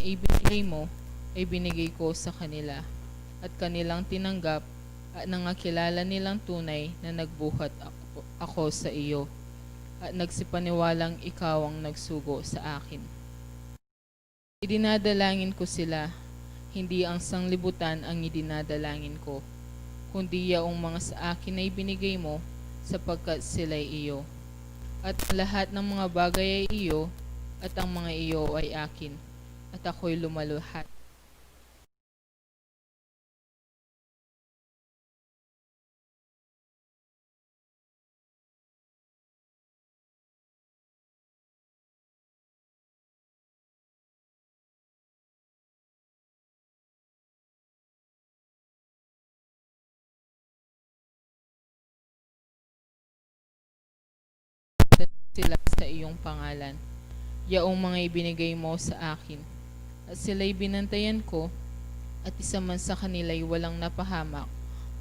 ibinigay mo ay binigay ko sa kanila, at kanilang tinanggap at nangakilala nilang tunay na nagbuhat ako sa iyo, at nagsipaniwalang ikaw ang nagsugo sa akin. Idinadalangin ko sila, hindi ang sanglibutan ang idinadalangin ko, kundi yaong mga sa akin ay binigay mo, sapagkat sila'y iyo. At lahat ng mga bagay ay iyo, at ang mga iyo ay akin, at ako'y lumaluhat. Sila sa iyong pangalan, yaong mga ibinigay mo sa akin, at sila'y binantayan ko, at isa man sa kanila'y walang napahamak,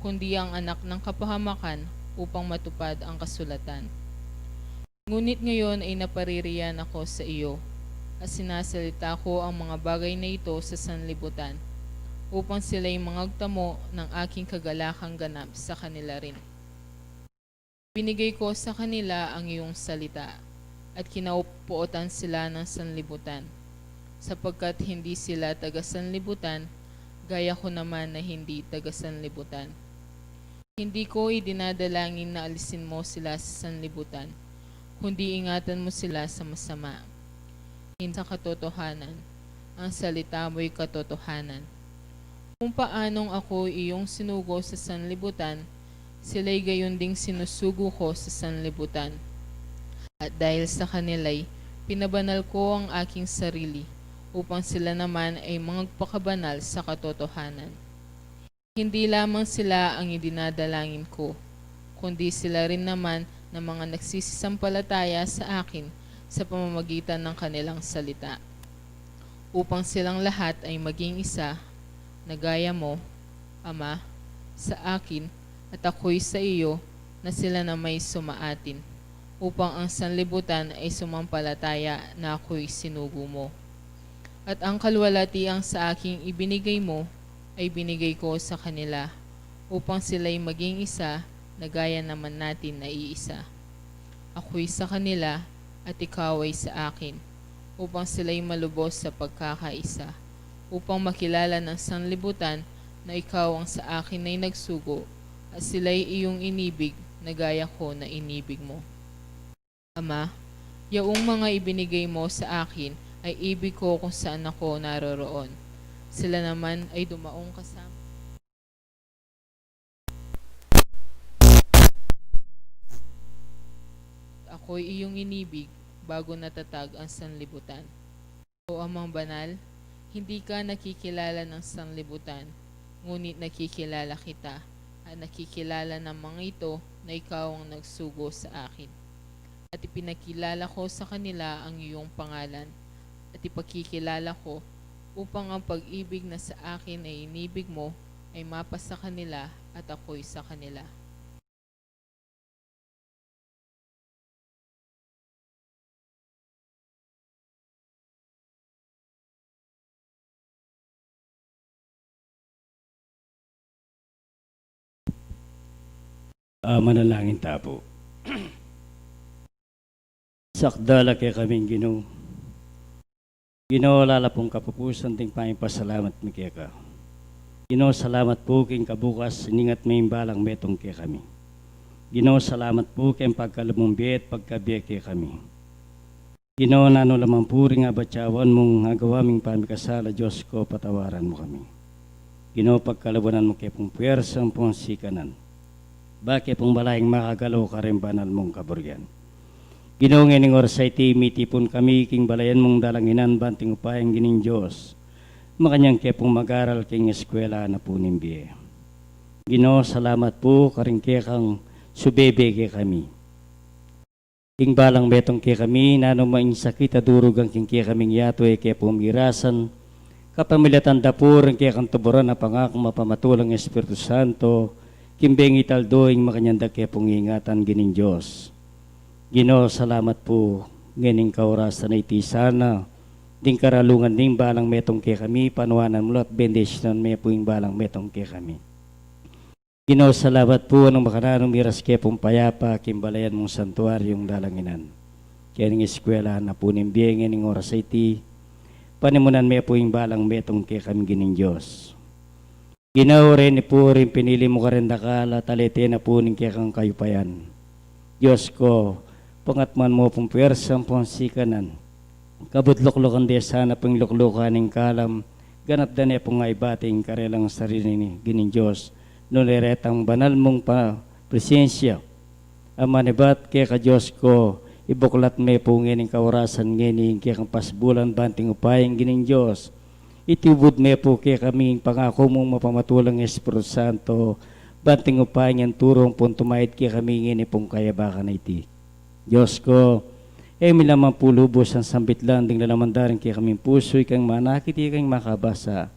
kundi ang anak ng kapahamakan upang matupad ang kasulatan. Ngunit ngayon ay napaririyan ako sa iyo, at sinasalita ko ang mga bagay na ito sa sanlibutan, upang sila'y mangagtamo ng aking kagalakang ganap sa kanila rin. Binigay ko sa kanila ang iyong salita, at kinaupuotan sila ng sanlibutan, sapagkat hindi sila taga-sanlibutan, gaya ko naman na hindi taga-sanlibutan. Hindi ko idinadalangin na alisin mo sila sa sanlibutan, kundi ingatan mo sila sa masama. Hindi sa katotohanan, ang salita mo'y katotohanan. Kung paanong ako iyong sinugo sa sanlibutan, sila'y gayon ding sinusugo ko sa sanlibutan. At dahil sa kanila'y pinabanal ko ang aking sarili, upang sila naman ay magpakabanal sa katotohanan. Hindi lamang sila ang idinadalangin ko, kundi sila rin naman na mga nagsisisampalataya sa akin sa pamamagitan ng kanilang salita, upang silang lahat ay maging isa, na gaya mo, Ama, sa akin at ako'y sa iyo, na sila na may sumaatin, upang ang sanlibutan ay sumampalataya na ako'y sinugo mo. At ang kalwalatiang sa aking ibinigay mo ay binigay ko sa kanila, upang sila'y maging isa, na gaya naman natin na iisa. Ako'y sa kanila at ikaw ay sa akin, upang sila'y malubos sa pagkakaisa, upang makilala ng sanlibutan na ikaw ang sa akin ay nagsugo, at sila'y iyong inibig na gaya ko na inibig mo. Ama, yaong mga ibinigay mo sa akin ay ibig ko kung saan ako naroroon. Sila naman ay dumaong kasama. Ako'y iyong inibig bago natatag ang sanlibutan. O Amang Banal, hindi ka nakikilala ng sanlibutan, ngunit nakikilala kita, at nakikilala ng mga ito na ikaw ang nagsugo sa akin. At ipinakilala ko sa kanila ang iyong pangalan, at ipakikilala ko upang ang pag-ibig na sa akin ay inibig mo ay mapasa kanila at ako'y sa kanila. Manalangin tapo. Sakdala kay kaming Ginoo. Ginoo, lala pong kapupusan ting pasalamat mi kay ka. Ginoo, salamat po king kabukas ningat may imbalang metong kay kami. Ginoo, salamat po king pagkalumumbiet pagkabiya kay kami. Ginoo, nano lamang puri nga batyawan mong agawaming pamikasala, Diyos ko, patawaran mo kami. Ginoo, pagkalabanan mo kay pong puwersang pong sikanan. Bakit pong balayang makagalaw ka rin banal mong kaburyan. Ginoo, ngayon oras ay mitipon kami king balayan mong dalanginan banting upayang gining Diyos. Makanyang kaya pong mag-aral king eskwela na po nimbiye. Ginoo, salamat po karing kaya kang subebe kay kami. King balang betong kaya kami, nano maing sakit adurog ang king kaya kaming yato ay kaya pumirasan. Kapamilatan dapur ang kaya kang tuburan na pangakong mapamatulang Espiritu Santo, kimbeng italdoing makanyanda kaya pong ingatan gining Diyos. Ginoo, salamat po, gining kaurasan na iti sana, Ding karalungan ding balang metong ke kami, panuanan mo at bendisyonan may po yung balang metong ke kami. Ginoo, salamat po ng makananong miras ke pong payapa, kimbalayan mong santuaryong dalanginan. Kaya ng eskwela na po ng biyengin ng oras ay ti, panimunan may po yung balang metong ke kami gining Diyos. Ginoo rin po rin pinili mo ka rin dakala, talete na po ng kaya kang kayupayan. Diyos ko, pangatman mo pong pwersang pong sikanan, kabudloklokan di sana pong luklukan ng kalam, ganat dane pong nga ibating karelang sarili ni gining Diyos, nuliretang banal mong presensya, amanibat kaya ka Diyos ko, ibuklat may po ngining kaurasan ngining kaya kang pasbulan banting upayang gining Diyos, itubod may po kaya kaming pangako mong mapamatulang Espiritu Santo, banting upayang yan turong pong tumayad kaya kami ngini pong kayabakan na iti. Diyos ko, milamang pulubos ang sambitlan ding lalamandarin kaya kaming puso, ikang manakit, ikang makabasa.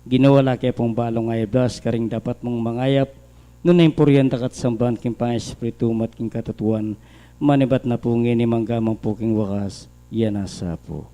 Ginawala kaya pong balong ayabdas, karing dapat mong mangayap, nun na impuryan dakat samban king pang-espiritu mat king katutuan, manibat na po ngini manggamang po king wakas, yan asa po.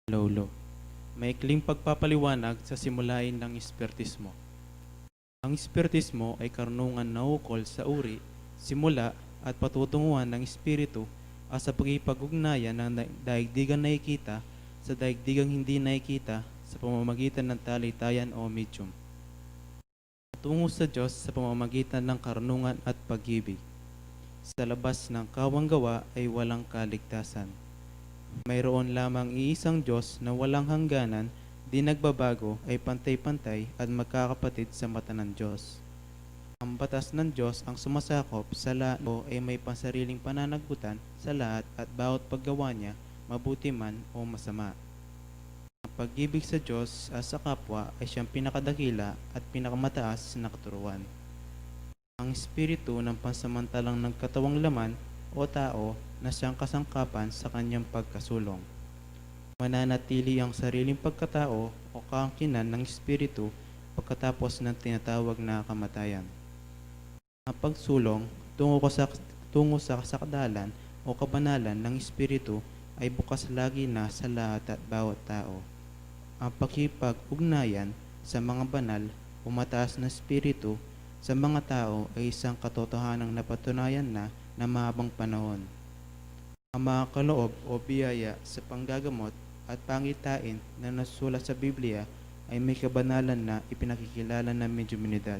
Lolo. Maikling pagpapaliwanag sa simulain ng espiritismo. Ang espiritismo ay karunungan na ukol sa uri, simula at patutunguhan ng espiritu at sa pagkipag-ugnayan ng daigdigang nakikita sa daigdigang hindi nakikita sa pamamagitan ng talitayan o medium. Tungo sa Diyos sa pamamagitan ng karunungan at pag-ibig. Sa labas ng kawang gawa ay walang kaligtasan. Mayroon lamang iisang Diyos na walang hangganan, di nagbabago, ay pantay-pantay at magkakapatid sa mata ng Diyos. Ang batas ng Diyos ang sumasakop sa lahat o ay may pansariling pananagutan sa lahat at bawat paggawa niya, mabuti man o masama. Ang pag-ibig sa Diyos at sa kapwa ay siyang pinakadakila at pinakamataas na katuruan. Ang espiritu ng pansamantalang nagkatawang laman o tao na siyang kasangkapan sa kanyang pagkasulong. Mananatili ang sariling pagkatao o kaangkinan ng espiritu pagkatapos ng tinatawag na kamatayan. Ang pagsulong tungo sa kasakdalan o kabanalan ng espiritu ay bukas lagi na sa lahat at bawat tao. Ang pakipag-ugnayan sa mga banal o mataas na espiritu sa mga tao ay isang katotohanang napatunayan na mahabang panahon. Ang mga kaloob o biyaya sa panggagamot at pangitain na nasusulat sa Biblia ay may kabanalan na ipinakikilala ng medyuminidad.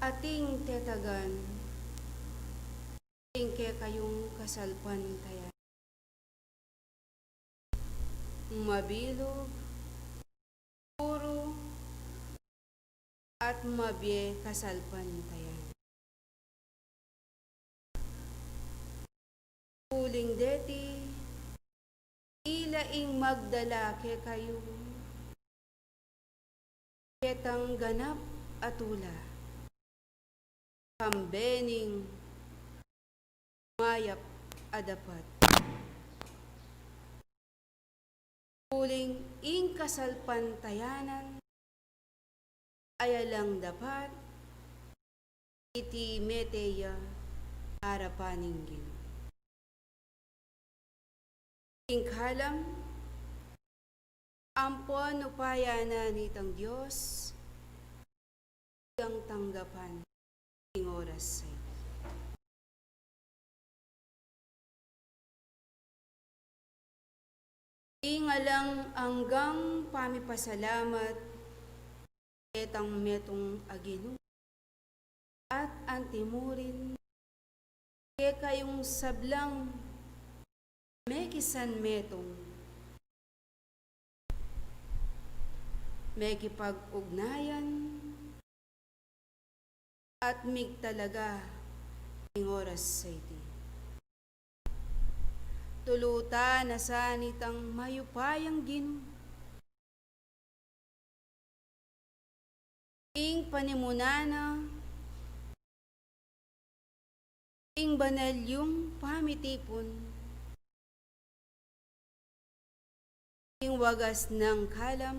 ating tetagan, tingke kayong kasalpantayan. Mabilog, puro, at mabye kasalpantayan. Uling deti, ilaing magdala ke kayo, ketang ganap atula, kambening mayap adapat. Uling ing kasalpantayanan, ayalang dapat, iti meteya harapaningin. Ingkalam, ampon upayana nitang Diyos, ang tanggapan ng oras ay. Ingalang anggang pamipasalamat, etang metong agino, at antimurin, kaya kayong sablang mekisan metong, mekipag-ugnayan, at mig talaga ng oras sa iti. Tuluta na sanitang mayupayang gino. Ing panimunana, ing banalyong pamitipon, ing wagas ng kalam,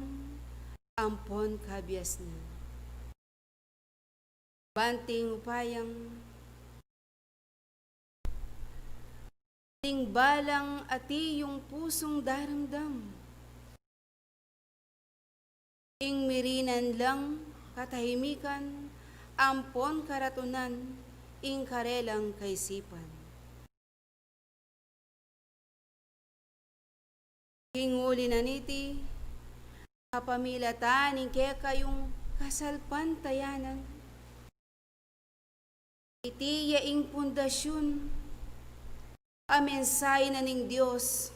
ampon kabias na. Banting upayang, ting balang ati yung pusong daramdam. Ing mirinan lang katahimikan, ampon karatunan, ing karelang kaisipan. Inguli na niti, kapamilatan ing kaya kayong kasalpantayanan. Iti yaing pundasyon, amensay na ning Diyos,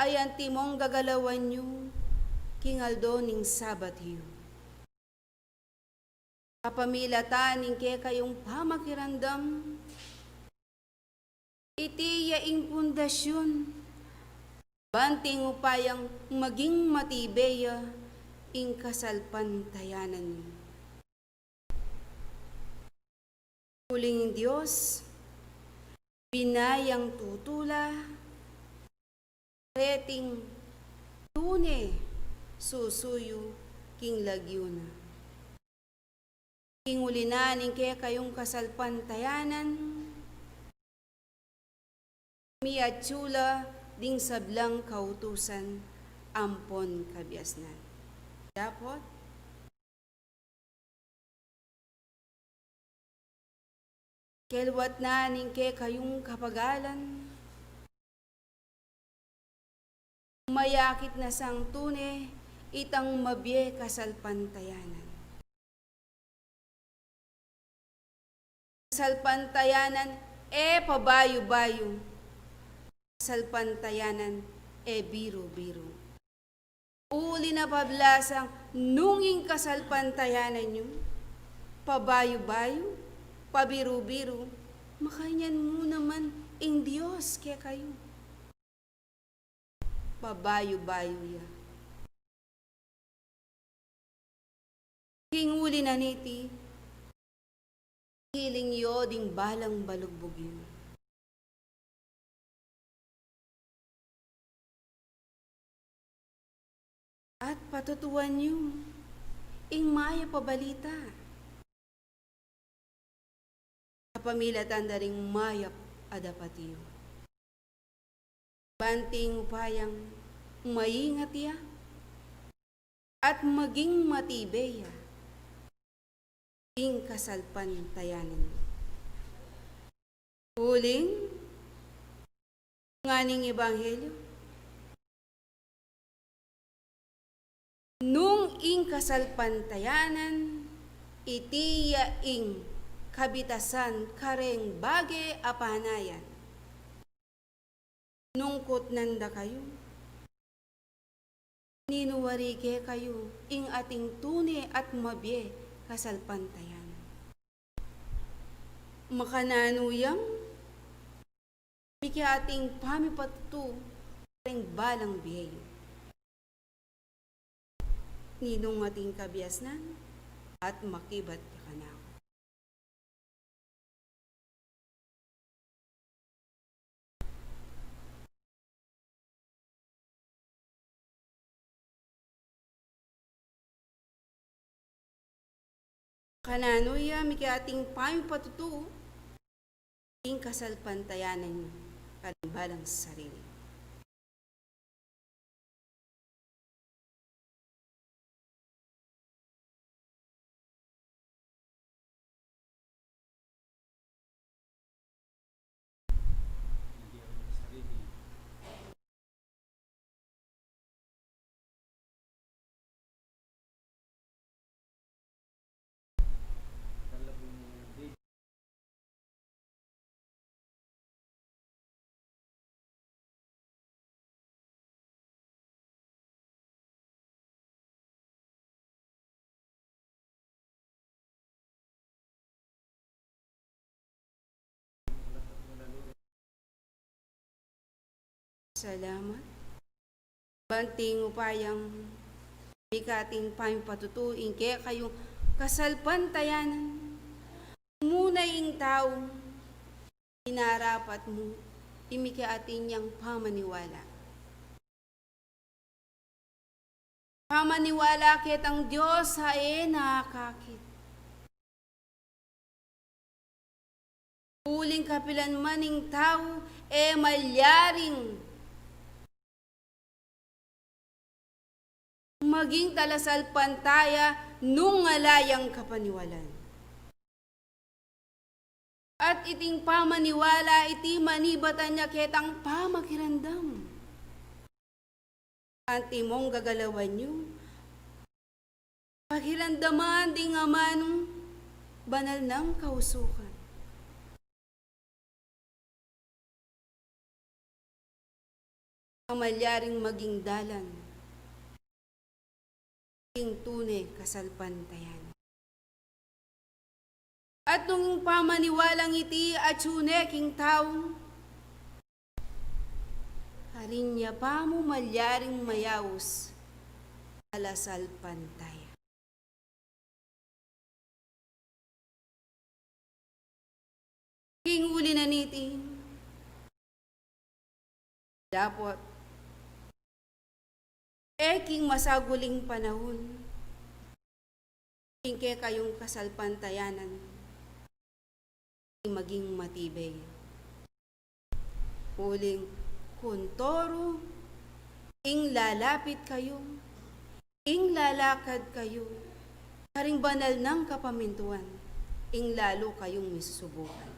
ay antimong gagalawan nyo, kingaldo ning sabat hiyo. Kapamilatan ning kaya kayong pamakirandam, iti yaing pundasyon, banting upayang maging matibeya, ing kasalpantayanan nyo. Huling Diyos, binayang tutula, reting tune, susuyo, king lagyuna. King ulinaning kaya kayong kasalpantayanan, miatsula ding sablang kautusan, ampon kabiasnan. Dapat, kelwat na ning kaya kayong kapagalan, mayakit na sang tune, itang mabye kasalpantayanan. Kasalpantayanan, pabayo-bayo. Kasalpantayanan, biro-biro. Uli na pablasang, nunging kasalpantayanan nyo, pabayo-bayo, pabiru-biru, makainyan mo naman ing Diyos kaya kayo. Pabayo-bayo ya. Kinguli na niti, hiling yo ding balang balugbog yun. At patutuan nyo, ing maya pabalita. Kapamilatan daring mayap adapatiyo. Banting upayang maingat ya at maging matibay ya ing kasalpantayanan. Huling nganing ebanghelyo, Nung ing kasalpantayanan, itiya ing kabitasan kareng bage apanayan. Nungkot nanda kayo, ninuwarike kayo ing ating tuni at mabye kasalpantayan. Makananuyang, biki ating pamipatutu kareng balang biyayo. Ninong ating kabiasnan at makibat ka na. Kananoya, miki ating pamipatutu, ing kasalpantayanan kalimbalang sarili. Salamat. Banting upayang bikating pamipatutuin kaya kayong kasalpantayanan. Muna ing tao, inarapat mo, imiki atin niyang pamaniwala. Pamaniwala kitang Diyos hae nakakit. Uling kapilan maning tao, malyaring maging talasal pantaya nung ngalayang kapaniwalan. At iting pamaniwala, iti manibatan niya ketang pamakirandam. Anti mong gagalawan niyo, pakirandaman di nga manong banal ng kausukan. Ang malyaring maging dalan, ing tunay kasalpantayan. At nung pamaniwalang iti at suneking taong, harin niya pa mo malyaring mayawos, alasal pantay. King uli na niti, dapat, king masaguling panahon, king kayong kasalpantayanan, maging matibay. Uling kuntoro, ing lalapit kayo, ing lalakad kayo, karing banal ng kapamintuan, ing lalo kayong misusubukan.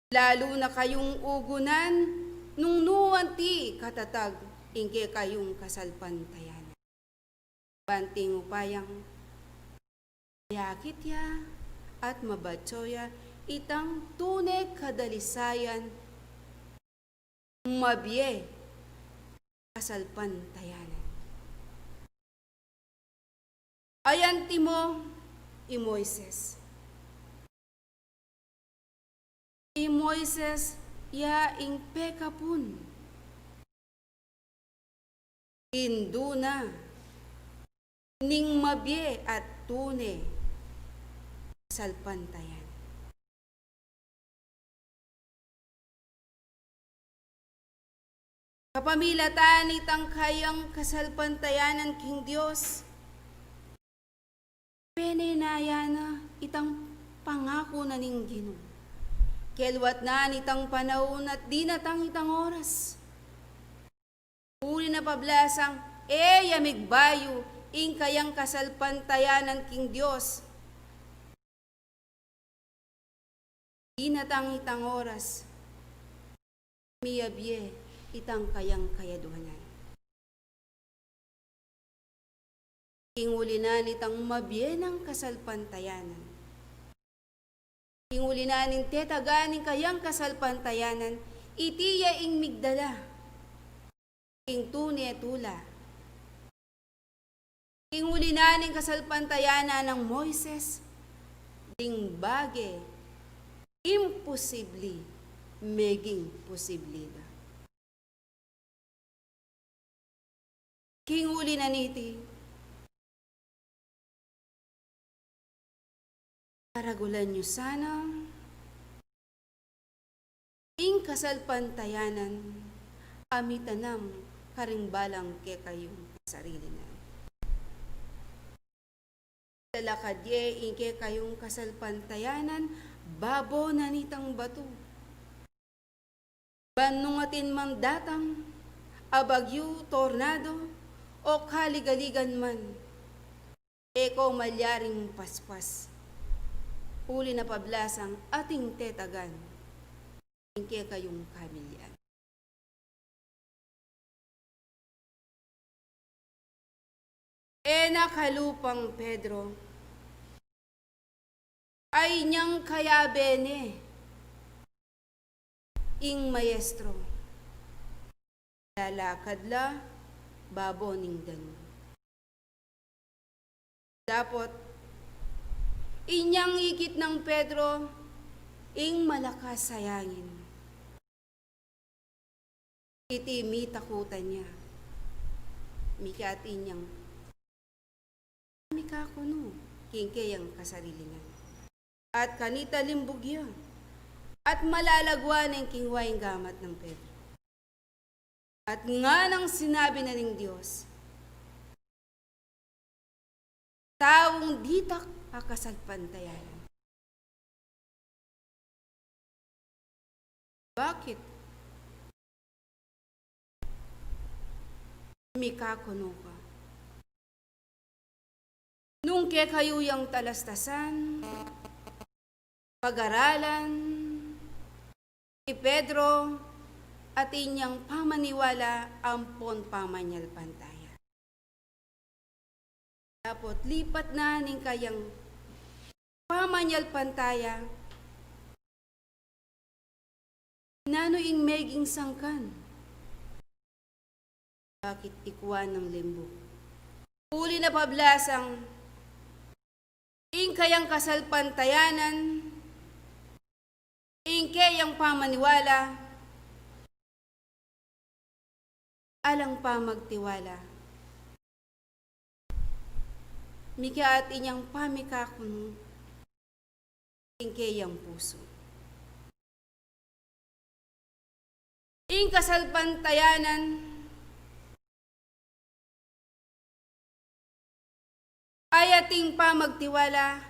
Lalo na kayong ugunan, nung nuwanti katatag, ingke kayong kasalpantayan. Banting upayang, yakit ya at mabatsoya, itang tunay kadalisayan, mabye, kasalpantayanan. Ayan timo, Moises. Moises, ya ing pekapun. Induna, ning mabye at tune, salpantayan. Kapamilatan itang kayang kasalpantayanan king Diyos, penenayana itang pangako na ning Ginoo. Kelwat na nitang panahon at di natang itang oras. Uli na pablasang, yamigbayo, ing kayang kasalpantayanan king Diyos. Di natang itang oras. Miyabye, itang kayang kayaduhanan. Ingulinan itang mabiyenang kasalpantayanan. Ingulinan in tetaganing kayang kasalpantayanan, itiya ing migdala, ing tuni etula. Ingulinan ing kasalpantayanan ng Moises, ding bage, imposible, meging posible na. Kingulinan iti, paragulan nyo sana, ing kasalpantayanan, amitanam karingbalang ke kayong sarili na. Lalakadye ing ke kayong kasalpantayanan, babo na nitang bato. Banungatin man datang, abagyo, tornado, o kaligaligan man, eko malyaring paspas. Uli na pablasang ating tetagan, ingke kayong kamilyan. E nakalupang Pedro, ay niyang kaya bene, ing maestro, lalakad la, babo ning dano. Dapot, inyang ikit ng Pedro, ing malakas sayangin. Iti mitakutan niya, mikat inyang, mikakuno, kingkayang kasarilingan. At kanita limbugya, at malalagwan ng kingway gamat ng Pedro. At nga nang sinabi na ng Diyos, taong ditak akasalpantayanan. Bakit? Mikakuno ka. Nung ke kayo yung talastasan, pag-aralan, ni Pedro, at inyang pamaniwala ampon pamanyal pantaya. Dapat lipat na ning kayang pamanyal pantaya, nanoing meging sangkan. Bakit ikuan ng limbo? Uli na pablasang, ing kayang kasalpantayanan, ing kayang pamaniwala, alang pa magtiwala. Mika at inyang pamikakuno, ing kayang puso. Ing kasalpantayanan, ay ating pamagtiwala,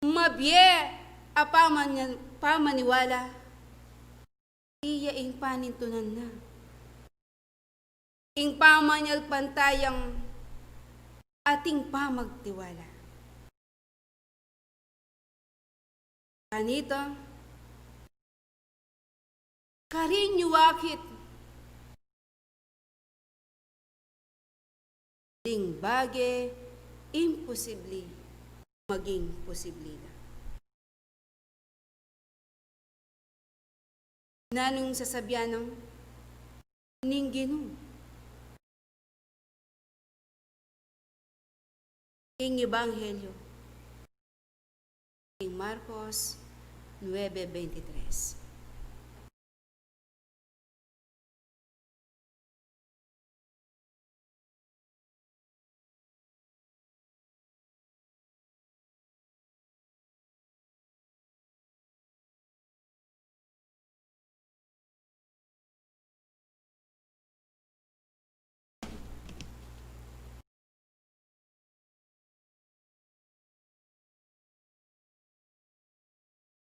mabye a pamaniwala, iya ing panintunan na. Ing pamanyal pantayang ating pamagtiwala. Kanito, karinyuwakit, ding bage, imposible, maging posible na. Nanong sasabyan ng ninggino. Ing Ebanghelyo, ing Marcos 9:23.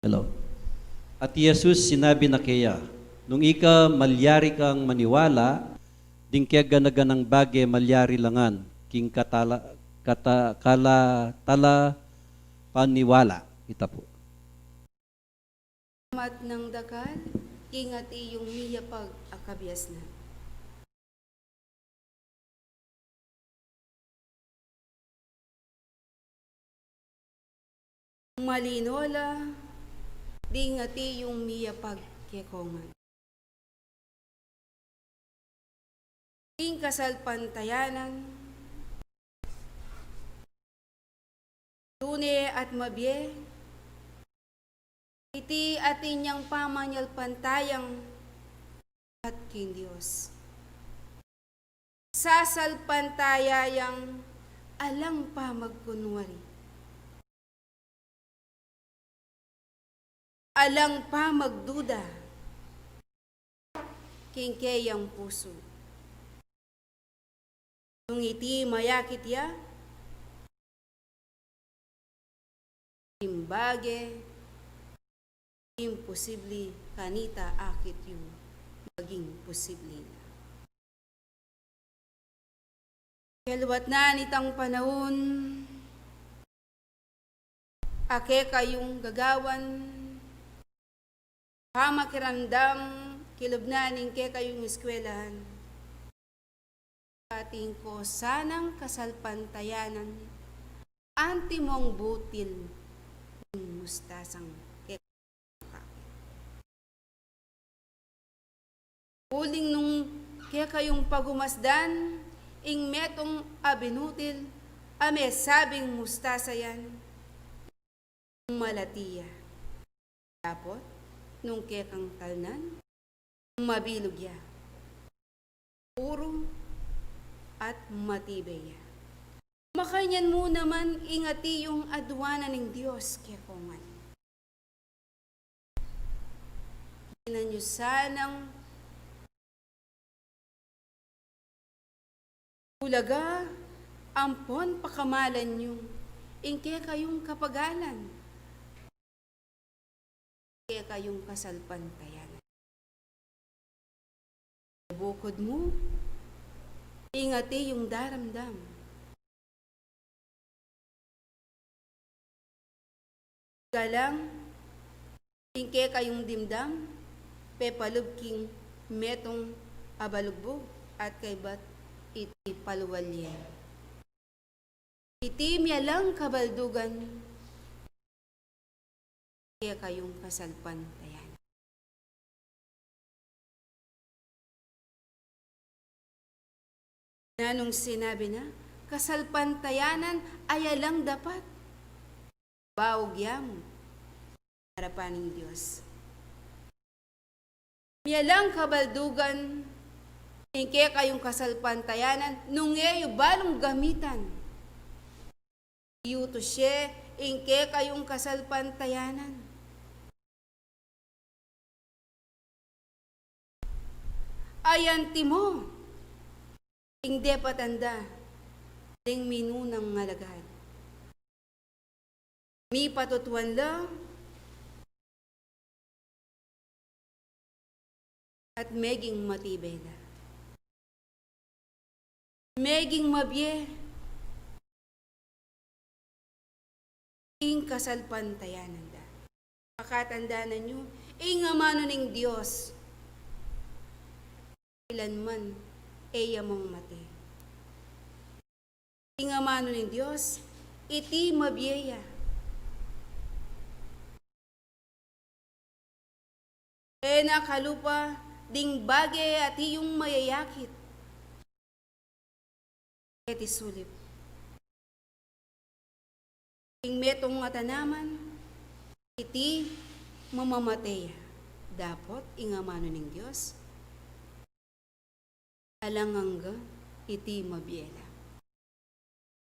Hello. At Jesus sinabi na kaya, nung ika malyari kang maniwala, ding kaya ganaganang bage malyari langan, king tala paniwala. Ita po. Mat ng dakal, ingat iyong miya pag akabyas na. Malinola, di nga ti yung miya pagkekongan. Ing kasalpantayanan, tune at mabye, iti atin niyang pamanyal pantayang at kin Diyos. Sasalpantayayang alang pa magkunwari. Alang pa magduda, kingkeyang puso. Nung iti mayakit ya, imbage, imposible kanita akit yung maging posible na. Kelwat na nitang panahon, ake kayong gagawan, pamakiramdam, kilubnaning ke kayong eskwelahan. Ating ko sanang kasalpantayanan, antimong butil ng mustasang ke. Uling nung ke kayong pagumasdan, ing metong abinutil, ame sabing mustasa yan, malatiya. Tapos, nung kekang talnan, mabilog ya. Puro at matibay ya. Makanyan mo naman ingati yung adwana ng Diyos kekongan. Inan nyo sanang ulaga ampon pakamalan nyo ingke kayong kapagalan. Kaya kayong kasalpantayan. Bukod mo, ingati yung daramdam. Galang, ingke kayong dimdam, pepalubking metong abalugbog at kaybat iti paluwalye. Iti miyalang kabaldugan, kaya kayong kasalpantayan. Nanong sinabi na, kasalpantayanan ay alang dapat. Baugyam, harapan ng Diyos. Miyalang kabaldugan, ingke kayong kasalpantayanan, nungeyo balong gamitan. Iyuto siya, ingke kayong kasalpantayanan. Ayanti mo, hindi patanda, ding minunang ngalagad. Mi patutuan lang, at meging matibay na. Meging mabye, ing kasalpantayanan da. Pakatandaan nyo, ing amano ning Diyos, ilanman eya mong mati. Ing amano ning Diyos, iti mabyeya. E nakalupa, ding bagay at iyong mayayakit. Iti sulip. Ing metong atanaman, iti mamamataya. Dapot, ing amano ning Diyos, alangangga iti mabiyela.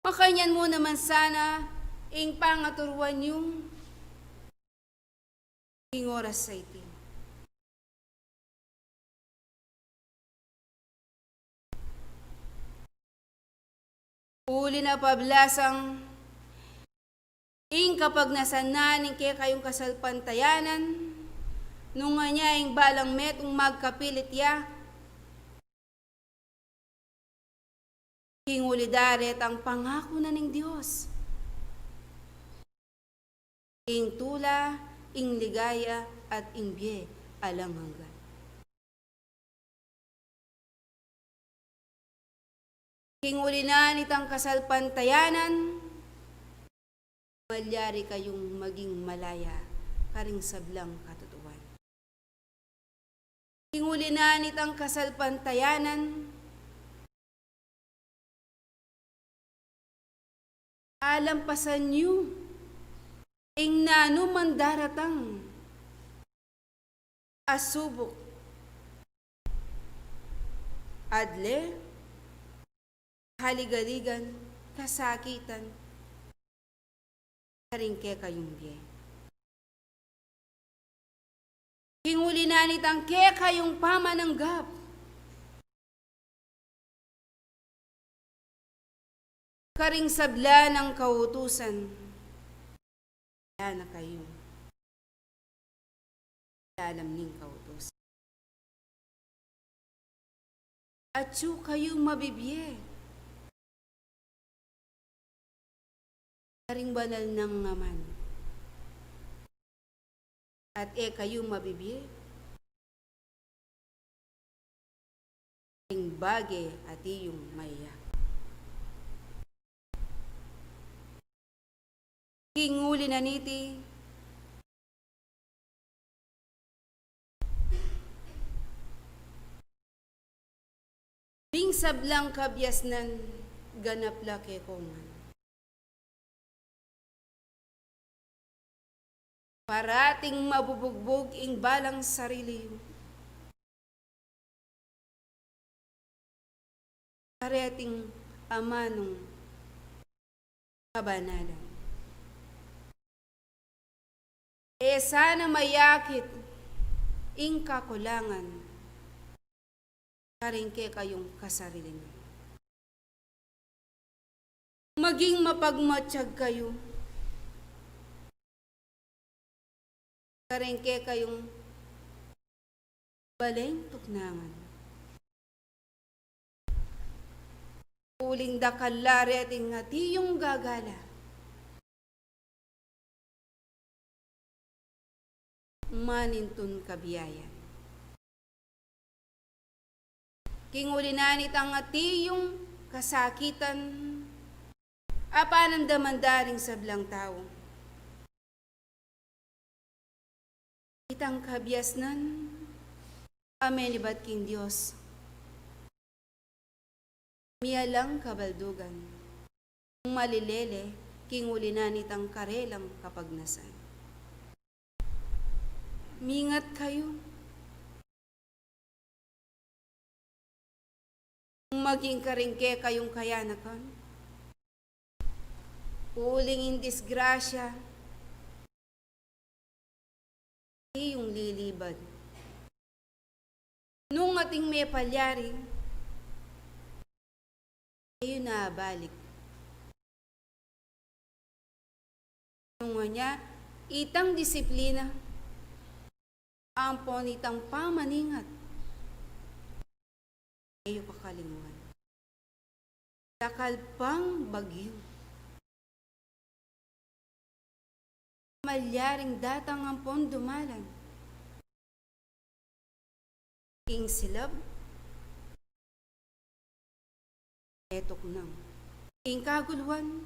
Makanyan mo naman sana ing pangaturuan yung ing oras sa iti. Uli na pablasang ing kapag nasananin kaya kayong kasalpantayanan, nung nga niya ing balang metong magkapilit ya, hingulidaret ang pangako na ng Diyos. Ing tula, ing ligaya, at ing biye, alang hanggan. Kingulinan itang kasalpantayanan, malyari kayong maging malaya, karing sablang katutuan. Kingulinan itang kasalpantayanan, alampasan niyo, ing nano mandaratang, asubok, adle, haligaligan, kasakitan, karingke kayong diye. Kingulinan itang ke kayong pamananggap, karing sabla ng kautusan, wala na kayo. Alam ning kautusan. At yu kayong mabibye. Karing banal ng naman. At kayong mabibye. Karing bage at iyong maya. Kinguli na niti, bing sablang kabyasnan, ganap lake kongan. Parating mabubugbog ing balang sarili. Parating amanong kabanalan. Sana mayakit ing kakulangan, karingke kayong kasarilingan. Maging mapagmatsyag kayo, karingke kayong baleng tuknangan. Uling dakalari at ingati yung gagala. Manintun kabiyayan. Kingulinan itang ati yung kasakitan, apanan damandaring sablang tao. Itang kabyasnan, amen ibat king Diyos. Miyalang kabaldugan, malilele, kingulinan itang karelang kapagnasan. Mingat kayo. Maging karingke kayong kayanakan. Uling in disgrasya. Iyong lilibad. Nung ating may palyari, kayo na balik. Nung niya, itang disiplina, ampon itang pamaningat, kayo kakalinguan. Dakalpang bagyo. Malyaring datang ampon dumalan. King silab, etok nang. King kaguluhan,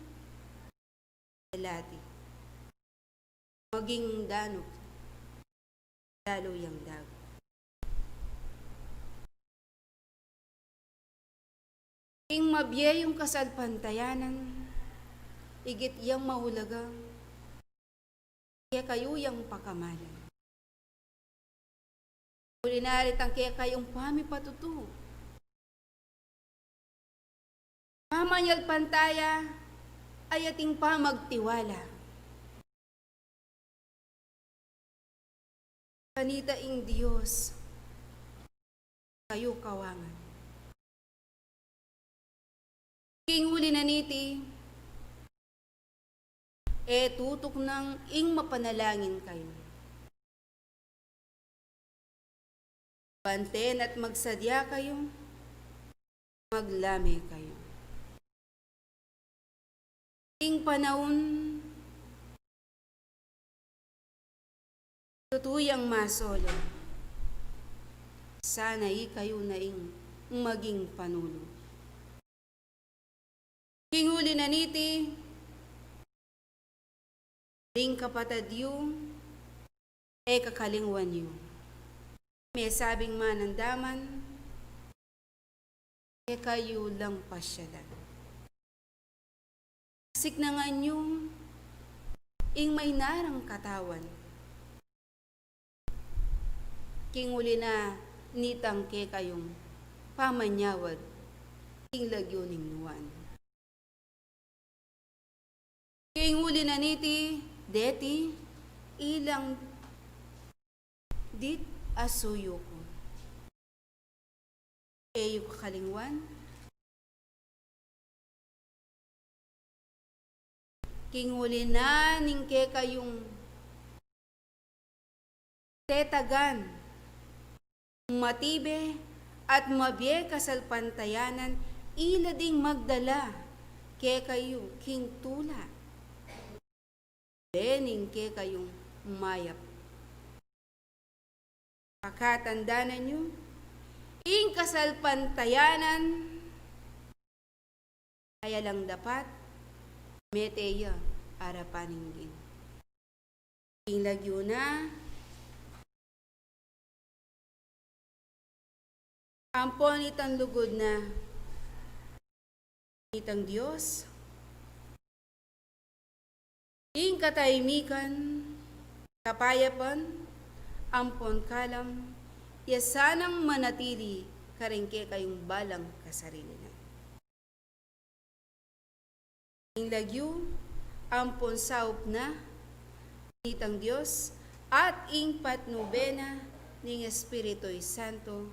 elati. Maging danok, lalo yang dago. Ing mabye yung kasalpantayanan, igit yang mahulaga, kaya kayo yung pakamalan. Kulinarit ang kaya kayong pami patutu. Pamanyal pantaya, ay ating pamagtiwala. Kanita ing Diyos, kayo kawangan. Kinguli na niti, tutok ng ing mapanalangin kayo. Panten at magsadya kayo, maglame kayo. Ing panahon, tutuyang masolo, sana'y kayo na ing maging panulo. King huli na niti, ring kapatad yu, kakalingwan yu. May sabing manandaman, kayo lang pasyalan. Signangan yung ing may narang katawan. King uli na nitang kayong pamanyawad, king lagyo ning nuwan. King uli na niti, deti, ilang dit asuyo ko. Eyo kakalingwan, king uli na ningke kayong tetagan, matibe at mabye kasalpantayanan, ila ding magdala, ke kayo king tula. Bening ke kayong mayap. Pakatandanan nyo, ing kasalpantayanan, kaya lang dapat, meteya arapaninggin. Ing lagyo na, ampon itang lugod na, itang Diyos, ing katahimikan, kapayapan, ampon kalam, yasanang manatili karengke kayong balang kasarili na. Ing lagyo, ampon saup na, itang Diyos, at ing patnubena ning Espirito'y Santo,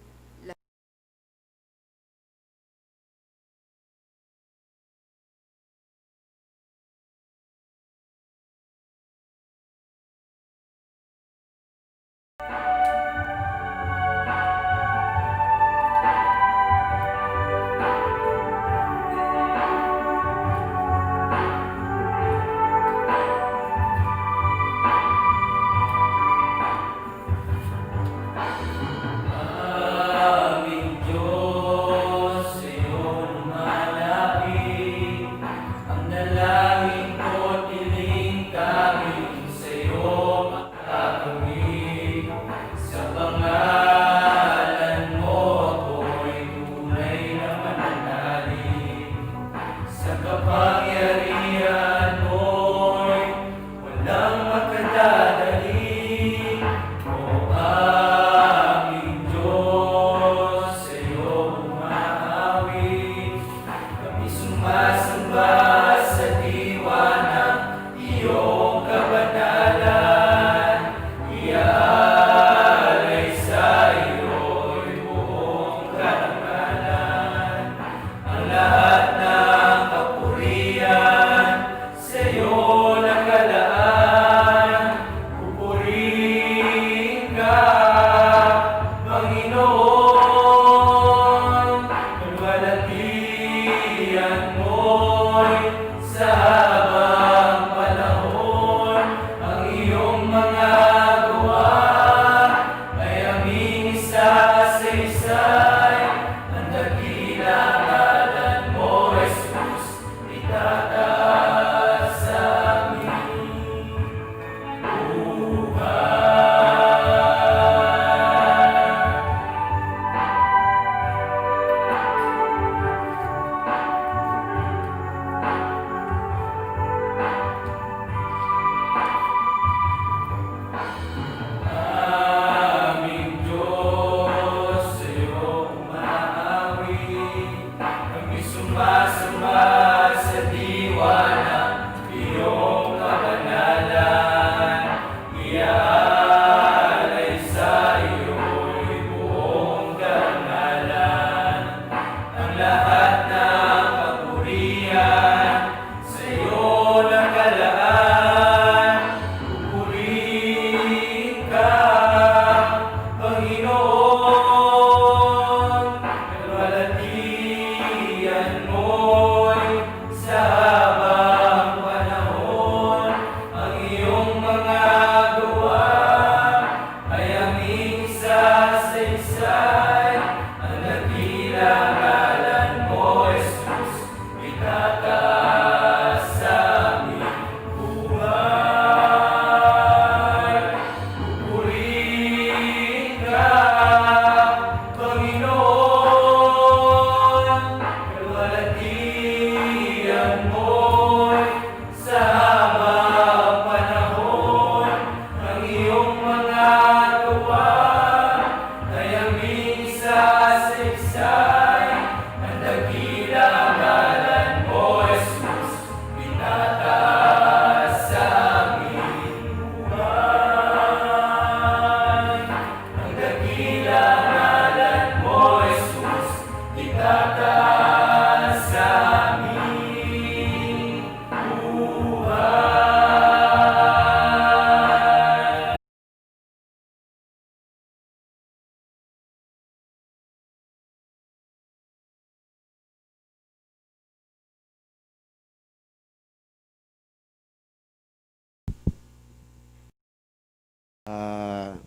Ah,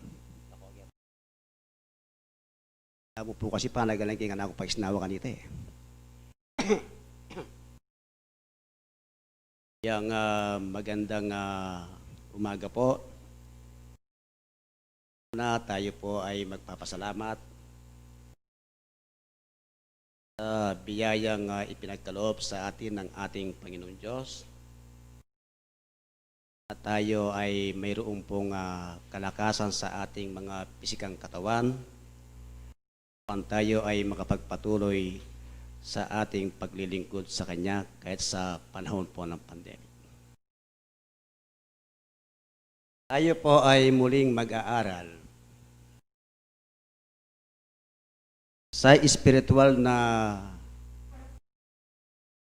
Amo po kasi panagalan kaya nga ako pag sinawa kanita eh. Yang magandang umaga po. Na tayo po ay magpapasalamat sa biyayang ipinagkaloob sa atin ng ating Panginoon Diyos. At tayo ay mayroong pong kalakasan sa ating mga pisikang katawan. Upang tayo ay makapagpatuloy sa ating paglilingkod sa Kanya kahit sa panahon po ng pandemic. Tayo po ay muling mag-aaral sa espiritual na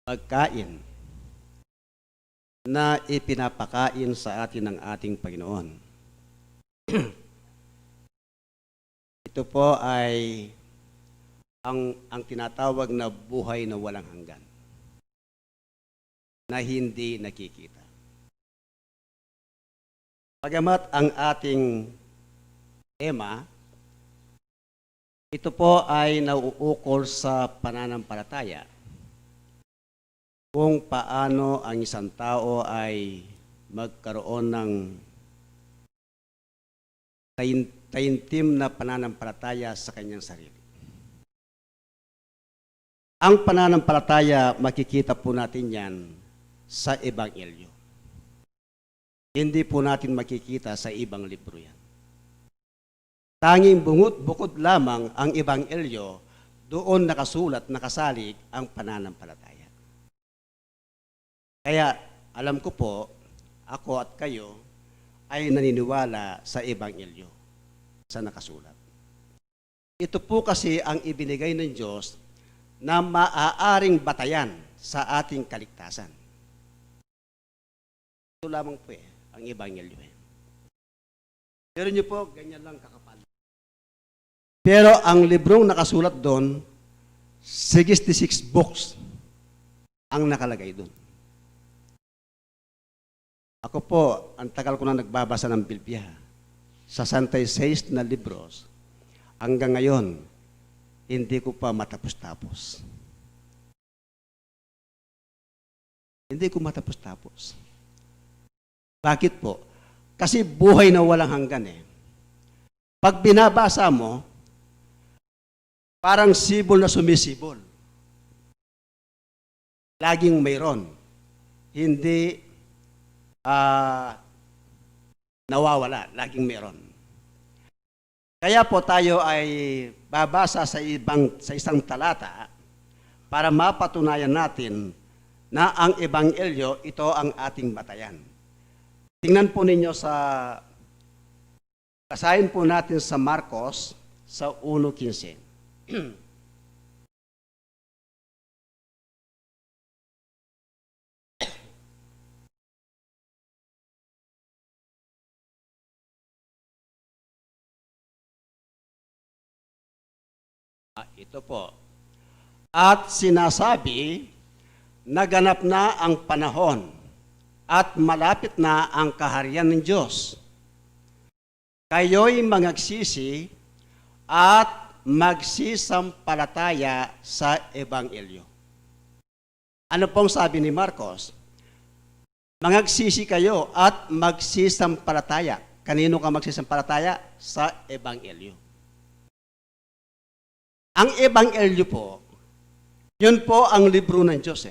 pagkain na ipinapakain sa atin ng ating Panginoon. Ito po ay ang tinatawag na buhay na walang hanggan, na hindi nakikita. Bagamat ang ating tema, ito po ay nauukol sa pananampalataya, kung paano ang isang tao ay magkaroon ng taimtim na pananampalataya sa kanyang sarili. Ang pananampalataya, makikita po natin yan sa Ebanghelyo. Hindi po natin makikita sa ibang libro yan. Tanging bukod lamang ang Ebanghelyo, doon nakasulat, nakasalig ang pananampalataya. Kaya alam ko po, ako at kayo ay naniniwala sa Ebanghelyo, sa nakasulat. Ito po kasi ang ibinigay ng Diyos na maaaring batayan sa ating kaligtasan. Ito lamang po ang Ebanghelyo. Pero nyo po, ganyan lang kakapal. Pero ang librong nakasulat doon, 66 books ang nakalagay doon. Ako po, ang tagal ko na nagbabasa ng Biblia. Sa 66 na libros, hanggang ngayon, hindi ko pa matapos-tapos. Hindi ko matapos-tapos. Bakit po? Kasi buhay na walang hanggan eh. Pag binabasa mo, parang sibol na sumisibol. Laging mayroon. Hindi nawawala. Laging mayroon. Kaya po tayo ay babasa sa isang talata para mapatunayan natin na ang Ebanghelyo, ito ang ating batayan. Tingnan po ninyo basahin po natin sa Marcos sa 1:15. Ito po. At sinasabi, naganap na ang panahon at malapit na ang kaharian ng Diyos. Kayo'y mangagsisi at magsisampalataya sa Ebanghelyo. Ano pong sabi ni Marcos? Mangagsisi kayo at magsisampalataya. Kanino ka magsisampalataya? Sa Ebanghelyo. Ang Ebanghelyo po, yun po ang libro ng Diyos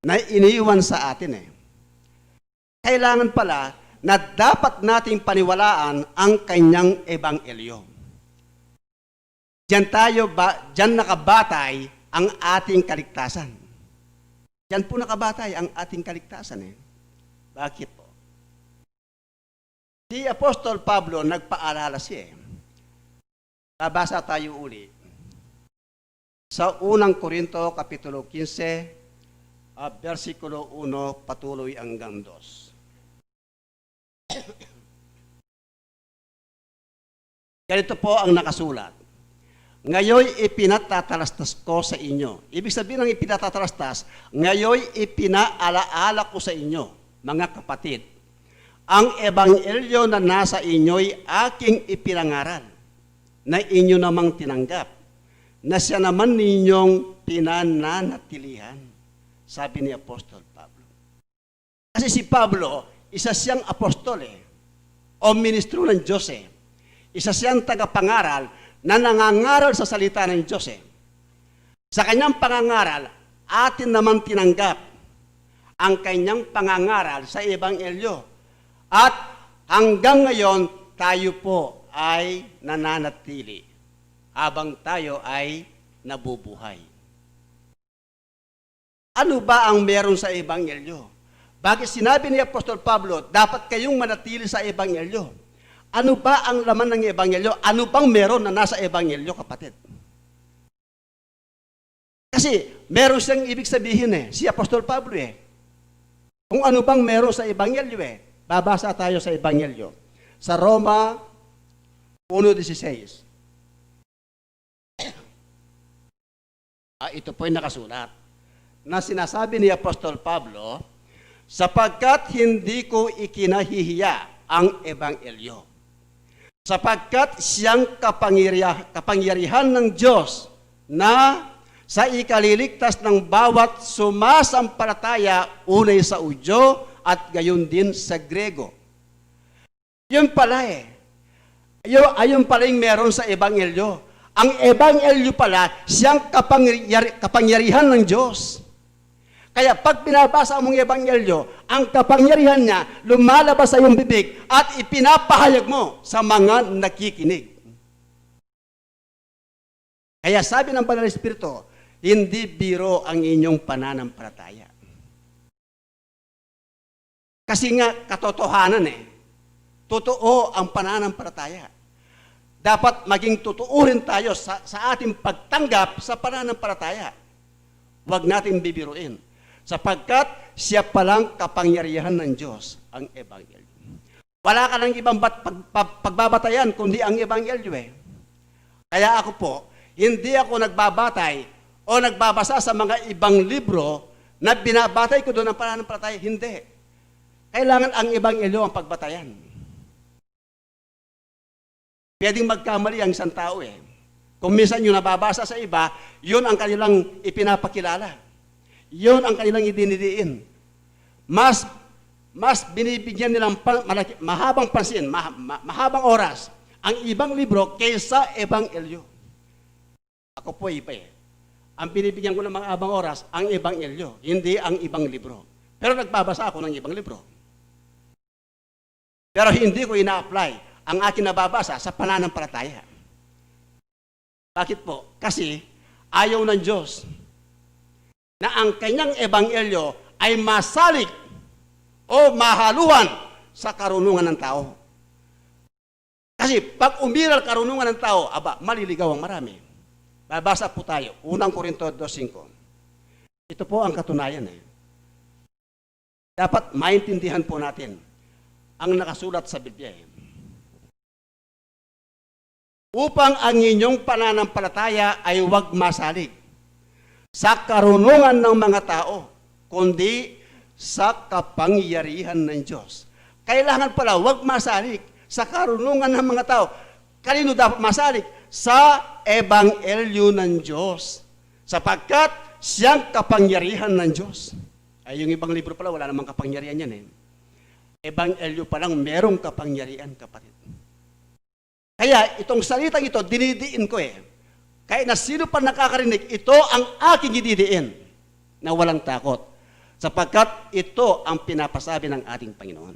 na iniiwan sa atin Kailangan pala na dapat nating paniwalaan ang kanyang Ebanghelyo. Diyan nakabatay ang ating kaligtasan. Diyan po nakabatay ang ating kaligtasan Bakit po? Si Apostol Pablo nagpaalala siya Babasa tayo uli. Sa unang Korinto, Kapitulo 15, versikulo 1, patuloy hanggang 2. Ganito po ang nakasulat. Ngayoy ipinatatalastas ko sa inyo. Ibig sabihin ng ipinatatalastas, ngayoy ipinaalaala ko sa inyo, mga kapatid, ang ebanghelyo na nasa inyo'y aking ipinangaral, na inyo namang tinanggap, na siya naman ninyong pinananatilihan, sabi ni Apostol Pablo. Kasi si Pablo, isa siyang apostol o ministro ng Diyos Isa siyang tagapangaral na nangangaral sa salita ng Diyos Sa kanyang pangangaral, atin naman tinanggap ang kanyang pangangaral sa ebanghelyo. At hanggang ngayon, tayo po ay nananatili habang tayo ay nabubuhay. Ano ba ang meron sa ebanghelyo? Bakit sinabi ni Apostol Pablo, dapat kayong manatili sa ebanghelyo? Ano ba ang laman ng ebanghelyo? Ano bang meron na nasa ebanghelyo, kapatid? Kasi meron siyang ibig sabihin si Apostol Pablo Kung ano bang meron sa ebanghelyo Babasa tayo sa ebanghelyo. Sa Roma 1:16. Ito po ay nakasulat na sinasabi ni Apostol Pablo, sapagkat hindi ko ikinahihiya ang ebanghelyo. Sapagkat siyang kapangyarihan ng Diyos na sa ikaliligtas ng bawat sumasampalataya, unay sa Udyo at gayon din sa Grego. Yun pala ayun pala yung meron sa ebanghelyo. Ang ebanghelyo pala, siyang kapangyarihan ng Diyos. Kaya pag binabasa mong ebanghelyo, ang kapangyarihan niya lumalabas sa iyong bibig at ipinapahayag mo sa mga nakikinig. Kaya sabi ng Banal na Espiritu, hindi biro ang inyong pananampalataya. Kasi nga, katotohanan Totoo ang pananampalataya. Dapat maging totoo rin tayo sa ating pagtanggap sa pananampalataya. Huwag natin bibiruin. Sapagkat siya palang kapangyarihan ng Diyos, ang ebanghelyo. Wala ka ng ibang pagbabatayan kundi ang ebanghelyo Kaya ako po, hindi ako nagbabatay o nagbabasa sa mga ibang libro na binabatay ko doon ang pananampalataya. Hindi. Kailangan ang ebanghelyo ang pagbatayan. Pwedeng magkamali ang isang tao Kung minsan yung nababasa sa iba, yun ang kanilang ipinapakilala. Yun ang kanilang idinidiin. Mas binibigyan nilang mahabang pansin, mahabang oras ang ibang libro kaysa ebanghelyo. Ako po iba Ang binibigyan ko ng mga abang oras, ang ebanghelyo, hindi ang ibang libro. Pero nagbabasa ako ng ibang libro. Pero hindi ko ina-apply ang aking nababasa sa pananampalataya. Bakit po? Kasi ayaw ng Diyos na ang kanyang ebanghelyo ay masalig o mahaluan sa karunungan ng tao. Kasi pag umiral karunungan ng tao, maliligaw ang marami. Babasa po tayo, 1 Corinto 2:5. Ito po ang katunayan Dapat maintindihan po natin ang nakasulat sa Biblia Upang ang inyong pananampalataya ay huwag masalig sa karunungan ng mga tao, kundi sa kapangyarihan ng Diyos. Kailangan pala huwag masalig sa karunungan ng mga tao. Kanino dapat masalig? Sa ebanghelyo ng Diyos. Sapagkat siyang kapangyarihan ng Diyos. Ay, yung ibang libro pala, wala namang kapangyarihan yan Ebanghelyo palang merong kapangyarihan, kapatid. Kaya itong salitang ito, dinidiin ko Kaya na sino pa nakakarinig, ito ang aking didiin na walang takot. Sapagkat ito ang pinapasabi ng ating Panginoon.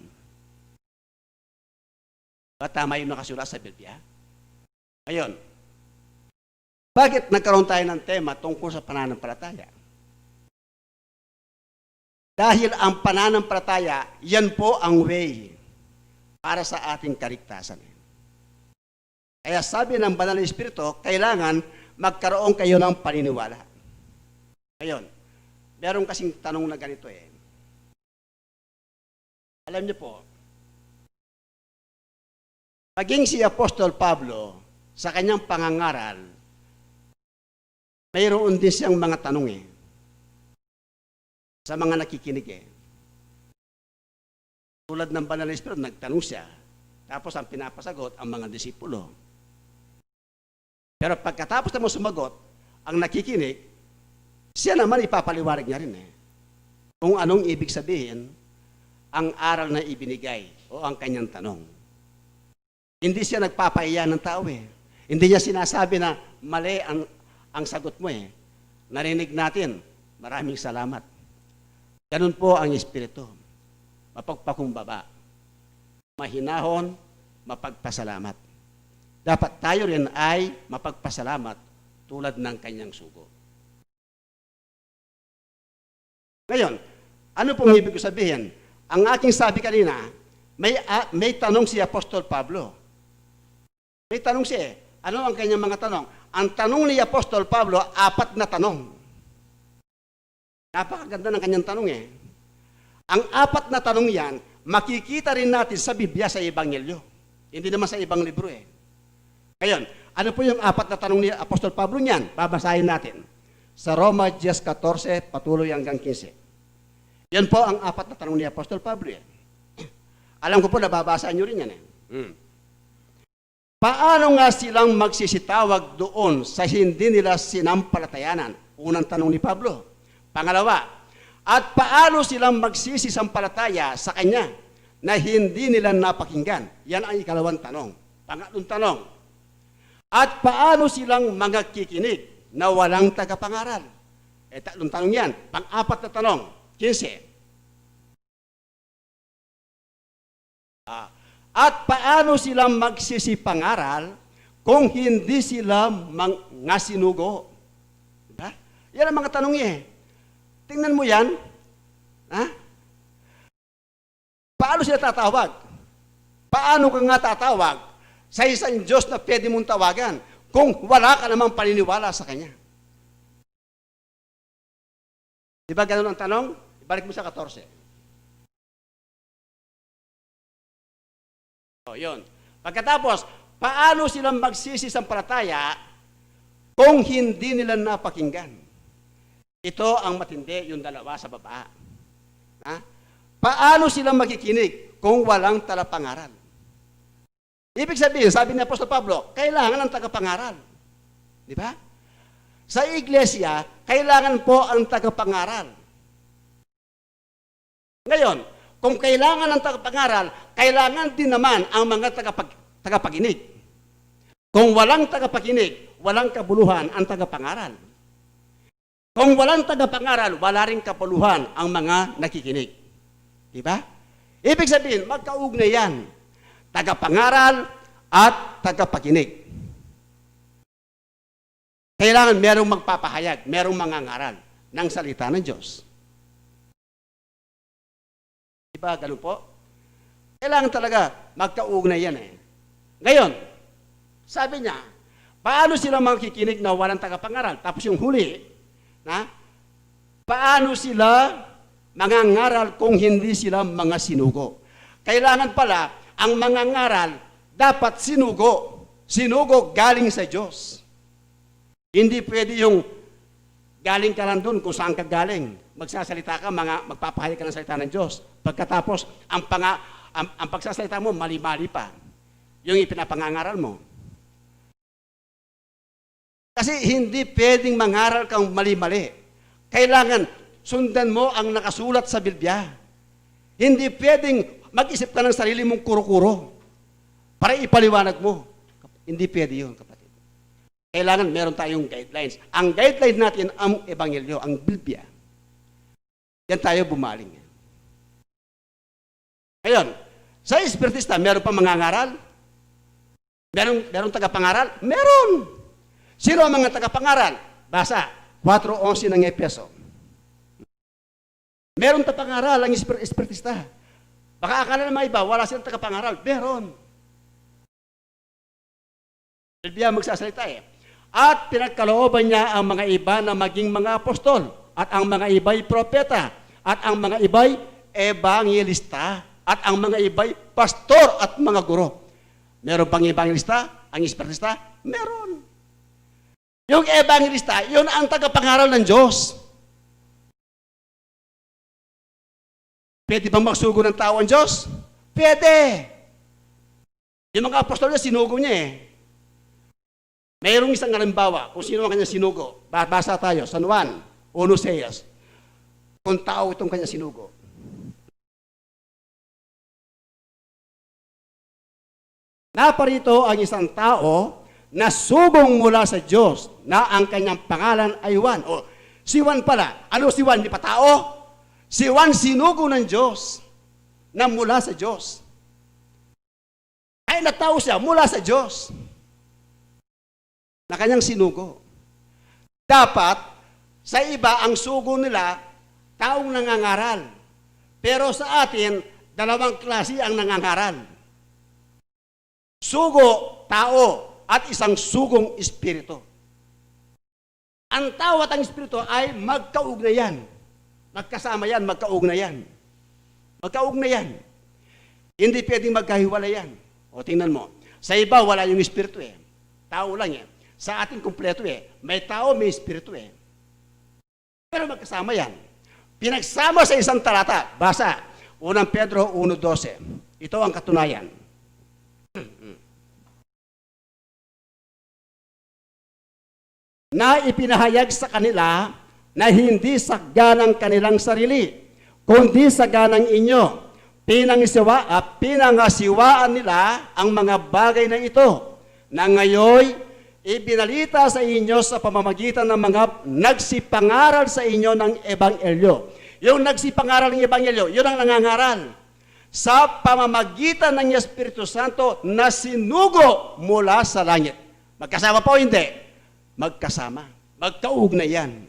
Tama yung nakasulat sa Biblia? Ngayon, bakit nagkaroon tayo ng tema tungkol sa pananampalataya? Dahil ang pananampalataya, yan po ang way para sa ating kaligtasan. Kaya sabi ng Banal na Espiritu, kailangan magkaroon kayo ng paniniwala. Ngayon, meron kasing tanong na ganito Alam niyo po, maging si Apostol Pablo sa kanyang pangangaral, mayroon din siyang mga tanong sa mga nakikinig Tulad ng banal na Espiritu, nagtanong siya. Tapos ang pinapasagot ang mga disipulo. Pero pagkatapos na mo sumagot, ang nakikinig, siya naman ipapaliwanag niya rin kung anong ibig sabihin ang aral na ibinigay o ang kanyang tanong. Hindi siya nagpapaiya ng tao Hindi niya sinasabi na mali ang sagot mo Narinig natin, maraming salamat. Ganun po ang Espiritu. Mapagpakumbaba. Mahinahon, mapagpasalamat. Dapat tayo rin ay mapagpasalamat tulad ng kanyang sugo. Ngayon, ano pong ibig ko sabihin? Ang aking sabi kanina, may tanong si Apostol Pablo. May tanong siya Ano ang kanyang mga tanong? Ang tanong ni Apostol Pablo, 4 na tanong. Napakaganda ng kanyang tanong Ang 4 na tanong yan, makikita rin natin sa Biblia sa Ebanghelyo. Hindi naman sa ibang libro Ngayon, ano po yung 4 na tanong ni Apostol Pablo niyan? Babasahin natin. Sa Roma 10:14, patuloy hanggang 15. Yan po ang 4 na tanong ni Apostol Pablo Alam ko po, nababasa nyo rin yan Paano nga silang magsisitawag doon sa hindi nila sinampalatayanan? Unang tanong ni Pablo. Pangalawa, at paano silang magsisisampalataya sa Kanya na hindi nila napakinggan? Yan ang ikalawang tanong. Pangatlong tanong, at paano silang magkikinig na walang tagapangaral? Tatlong tanong yan. Pang-4 na tanong, 15. At paano sila magsisipangaral kung hindi sila mga sinugo? Diba? Yan ang mga tanong Tingnan mo yan. Paano sila tatawag? Paano ka nga tatawag sa isang Diyos na pwede mong tawagan kung wala ka namang paniniwala sa Kanya? Diba ganun ang tanong? Ibalik mo sa 14. Yun. Pagkatapos, paano silang magsisisampalataya kung hindi nila napakinggan? Ito ang matindi, yung dalawa sa baba. Paano silang makikinig kung walang talapangaral? Ibig sabihin, sabi ni Apostol Pablo, kailangan ng tagapangaral. Di ba? Sa iglesia, kailangan po ang tagapangaral. Ngayon, kung kailangan ng tagapangaral, kailangan din naman ang mga tagapakinig. Kung walang tagapakinig, walang kabuluhan ang tagapangaral. Kung walang tagapangaral, wala rin kabuluhan ang mga nakikinig. Diba? Ibig sabihin, magkaugnay yan. Tagapangaral at tagapakinig. Kailangan merong magpapahayag, merong mangangaral ng salita ng Diyos. Diba, ganun po? Kailangan talaga magkaugnay yan Ngayon, sabi niya, paano sila makikinig na walang tagapangaral? Tapos yung huli, paano sila mangangaral kung hindi sila mga sinugo? Kailangan pala, ang mangangaral dapat sinugo. Sinugo galing sa Diyos. Hindi pwede yung galing ka lang doon kung saan ka galing. Magsasalita ka, magpapahayag ka ng salita ng Diyos. Pagkatapos, ang pagsasalita mo, mali-mali pa. Yung ipinapangangaral mo. Kasi hindi pwedeng mangaral kang mali-mali. Kailangan, sundan mo ang nakasulat sa Biblia. Hindi pwedeng mag-isip ka ng sarili mong kuro-kuro para ipaliwanag mo. Hindi pwede yun, kapatid. Kailangan meron tayong guidelines. Ang guideline natin, ang Ebanghelyo, ang Biblia. Yan tayo bumaling. Ngayon, sa Espiritista, meron pa mangangaral? Meron tagapangaral? Meron! Sino ang mga tagapangaral? Basa, 4:11 ng Efeso. Meron tagapangaral ang Espiritista. Baka akala naman iba, wala silang tagapangaral. Meron. Biblia magsasalita At pinagkalooban niya ang mga iba na maging mga apostol, at ang mga iba'y propeta, at ang mga iba'y ebangelista, at ang mga iba'y pastor at mga guro. Meron pang ebangelista, ang Espiritista? Meron. Yung ebangelista, yun ang tagapangaral ng Diyos. Pwede bang magsugo ng tao ang Diyos? Pwede. Yung mga apostol niya, sinugo niya eh. Mayroong isang halimbawa kung sino ang kanyang sinugo. Basa tayo, San Juan 1:6. Kung tao itong kanyang sinugo. Naparito ang isang tao na subong mula sa Diyos na ang kanyang pangalan ay Juan. O, si Juan pala. Ano si Juan? Di pa tao? Si Juan sinugo ng Diyos na mula sa Diyos. Ay natao siya mula sa Diyos na kanyang sinugo. Dapat, sa iba, ang sugo nila, taong nangangaral. Pero sa atin, dalawang klase ang nangangaral. Sugo, tao, at isang sugong espiritu. Ang tao at ang espiritu ay magkaugnayan. Magkasama yan, magkaugnayan. Magkaugnayan. Hindi pwedeng magkahiwalayan. O tingnan mo, sa iba wala yung espiritu eh. Tao lang eh. Sa ating kumpleto eh. May tao, may espiritu eh. Pero magkasama yan. Pinagsama sa isang talata. Basa, 1 Pedro 1:12. Ito ang katunayan. Na ipinahayag sa kanila na hindi sa ganang kanilang sarili, kundi sa ganang inyo. Pinangasiwaan nila ang mga bagay na ito, na ngayon ibinalita sa inyo sa pamamagitan ng mga nagsipangaral sa inyo ng Ebanghelyo. Yung nagsipangaral ng Ebanghelyo, yun ang nangangaral. Sa pamamagitan ng Espiritu Santo na sinugo mula sa langit. Magkasama po hindi? Magkasama. Magkaugnayan.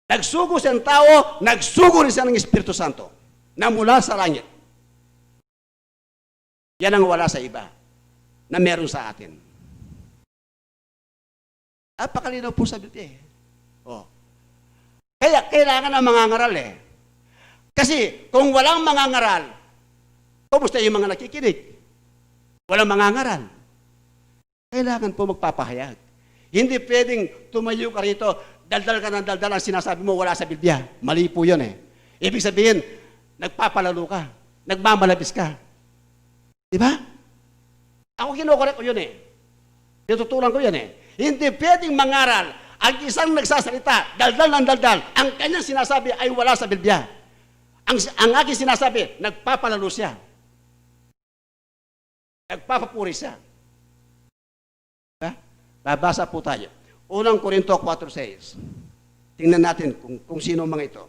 Nagsugo siya ng tao, nagsugo rin siya ng Espiritu Santo na mula sa langit. Yan ang wala sa iba na meron sa atin. Napakalinaw po sa Biblia eh. Oh. Kaya kailangan ng mangangaral eh. Kasi kung walang mangangaral, kumusta yung mga nakikinig? Walang mangangaral. Kailangan po magpapahayag. Hindi pwedeng tumayo ka rito, daldal ka ng daldal ang sinasabi mo wala sa Biblia. Mali po yun eh. Ibig sabihin, nagpapalalo ka, nagmamalabis ka. Di ba? Ako kinukorek ko yun eh. Tinututulan ko yun eh. Hindi pwedeng mangaral ang isang nagsasalita, daldal ng daldal, ang kanyang sinasabi ay wala sa Biblia. Ang aking sinasabi, nagpapalalo siya. Nagpapapuri siya. Babasa po tayo. 1 Corinto 4:6. Tingnan natin kung sino mga ito.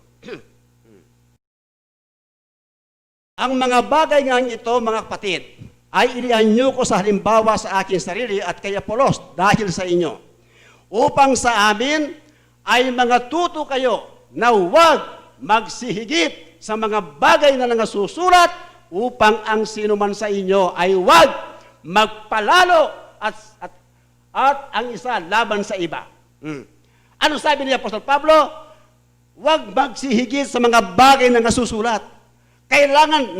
Ang mga bagay nga ito, mga kapatid, ay inianyo ko sa halimbawa sa aking sarili at kay Apolos dahil sa inyo. Upang sa amin ay mga tuto kayo na huwag magsihigit sa mga bagay na nangasusulat upang ang sino man sa inyo ay huwag magpalalo at ang isa laban sa iba. Ano sabi ni Apostol Pablo? Huwag magsihigit sa mga bagay na nasusulat. Kailangan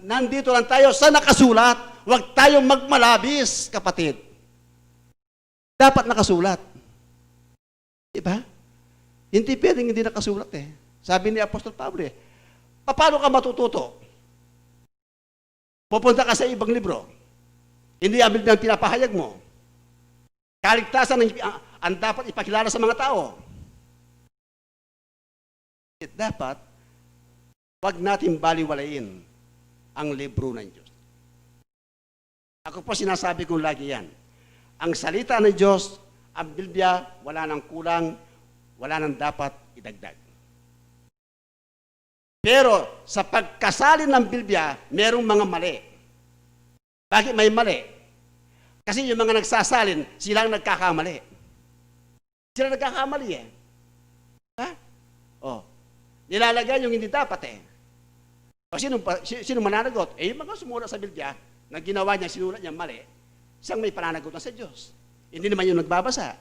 nandito lang tayo sa nakasulat. Huwag tayong magmalabis, kapatid. Dapat nakasulat. Diba? Hindi pwedeng hindi nakasulat eh. Sabi ni Apostol Pablo eh, paano ka matututo? Pupunta ka sa ibang libro. Hindi ang Biblia ang pinapahayag mo. Kaligtasan ang dapat ipakilala sa mga tao. Dapat, wag natin baliwalain ang libro ng Diyos. Ako po sinasabi ko lagi yan. Ang salita ng Diyos, ang Biblia, wala nang kulang, wala nang dapat idagdag. Pero sa pagkasalin ng Biblia, merong mga mali. Bakit may mali? Kasi yung mga nagsasalin, sila ang nagkakamali. Sila nagkakamali eh. Ha? Oh. Nilalagay yung hindi dapat eh. O sino mananagot? Eh, yung mga sumura sa Biblia, na ginawa niya, sinulat niya mali, siyang may pananagot na sa Diyos. Hindi naman yung nagbabasa.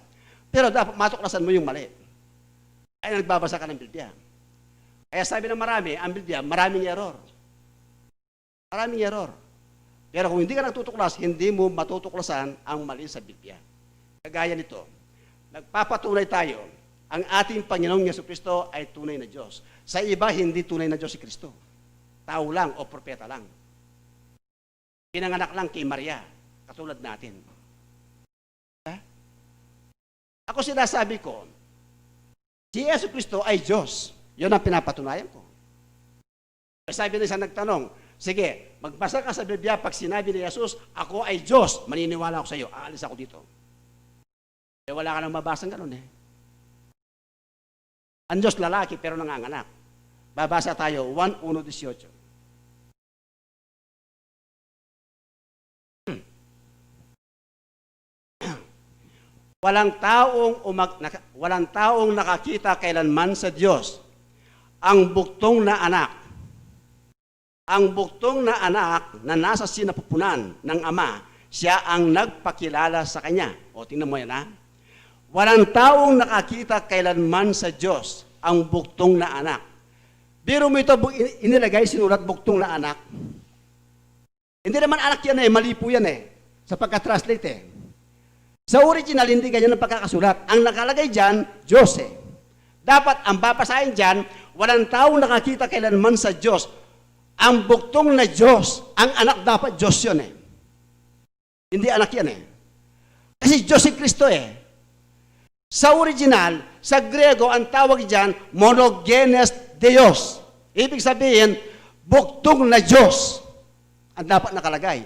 Pero dapat matuklasan mo yung mali. Ay nagbabasa ka ng Biblia. Kaya sabi ng marami, ang Biblia, maraming error. Maraming error. Pero kung hindi ka natutuklas, hindi mo matutuklasan ang mali sa Biblia. Kagaya nito, nagpapatunay tayo, ang ating Panginoong Yesukristo ay tunay na Diyos. Sa iba, hindi tunay na Diyos si Kristo. tao lang o propeta lang. Pinanganak lang kay Maria, katulad natin. Ha? Ako sinasabi ko, si Yesu Kristo ay Diyos. Yun ang pinapatunayan ko. Sabi na isang nagtanong, sige, magbasa ka sa Biblia pag sinabi ni Jesus, ako ay Diyos, maniniwala ako sa iyo, aalis ako dito. Eh wala ka nang mabasang ganun eh. Ang Diyos lalaki pero nanganganak. Babasa tayo, 1:1-18. Walang taong nakakita kailanman sa Diyos ang buktong na anak. Ang buktong na anak na nasa sinapupunan ng Ama, siya ang nagpakilala sa Kanya. O, tingnan mo yan ha. Walang taong nakakita kailanman sa Diyos ang buktong na anak. Biro mo ito, inilagay, sinulat buktong na anak. Hindi naman anak yan eh, mali po yan eh, sa pagka-translate eh. Sa original, hindi ganyan ang pagkakasulat. Ang nakalagay dyan, Diyos eh. Dapat, ang babasahin dyan, walang taong nakakita kailanman sa Diyos. Ang buktong na Diyos, ang anak dapat Diyos yun eh. Hindi anak yan eh. Kasi Diyos si Kristo eh. Sa original, sa Grego, ang tawag dyan, monogenes Deus. Ibig sabihin, buktong na Diyos ang dapat nakalagay.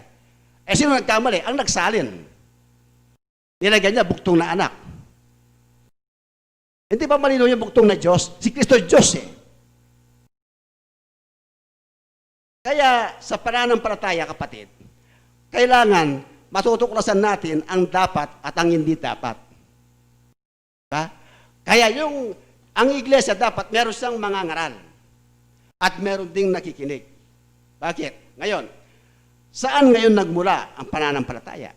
Eh sino nagkamali? Ang nagsalin. Nilagay niya buktong na anak. Hindi ba malinaw yung buktong na Diyos? Si Kristo Diyos eh. Kaya sa pananampalataya, kapatid, kailangan matutuklasan natin ang dapat at ang hindi dapat. Diba? Kaya ang iglesia dapat meron siyang mangangaral at meron ding nakikinig. Bakit? Ngayon, saan ngayon nagmula ang pananampalataya?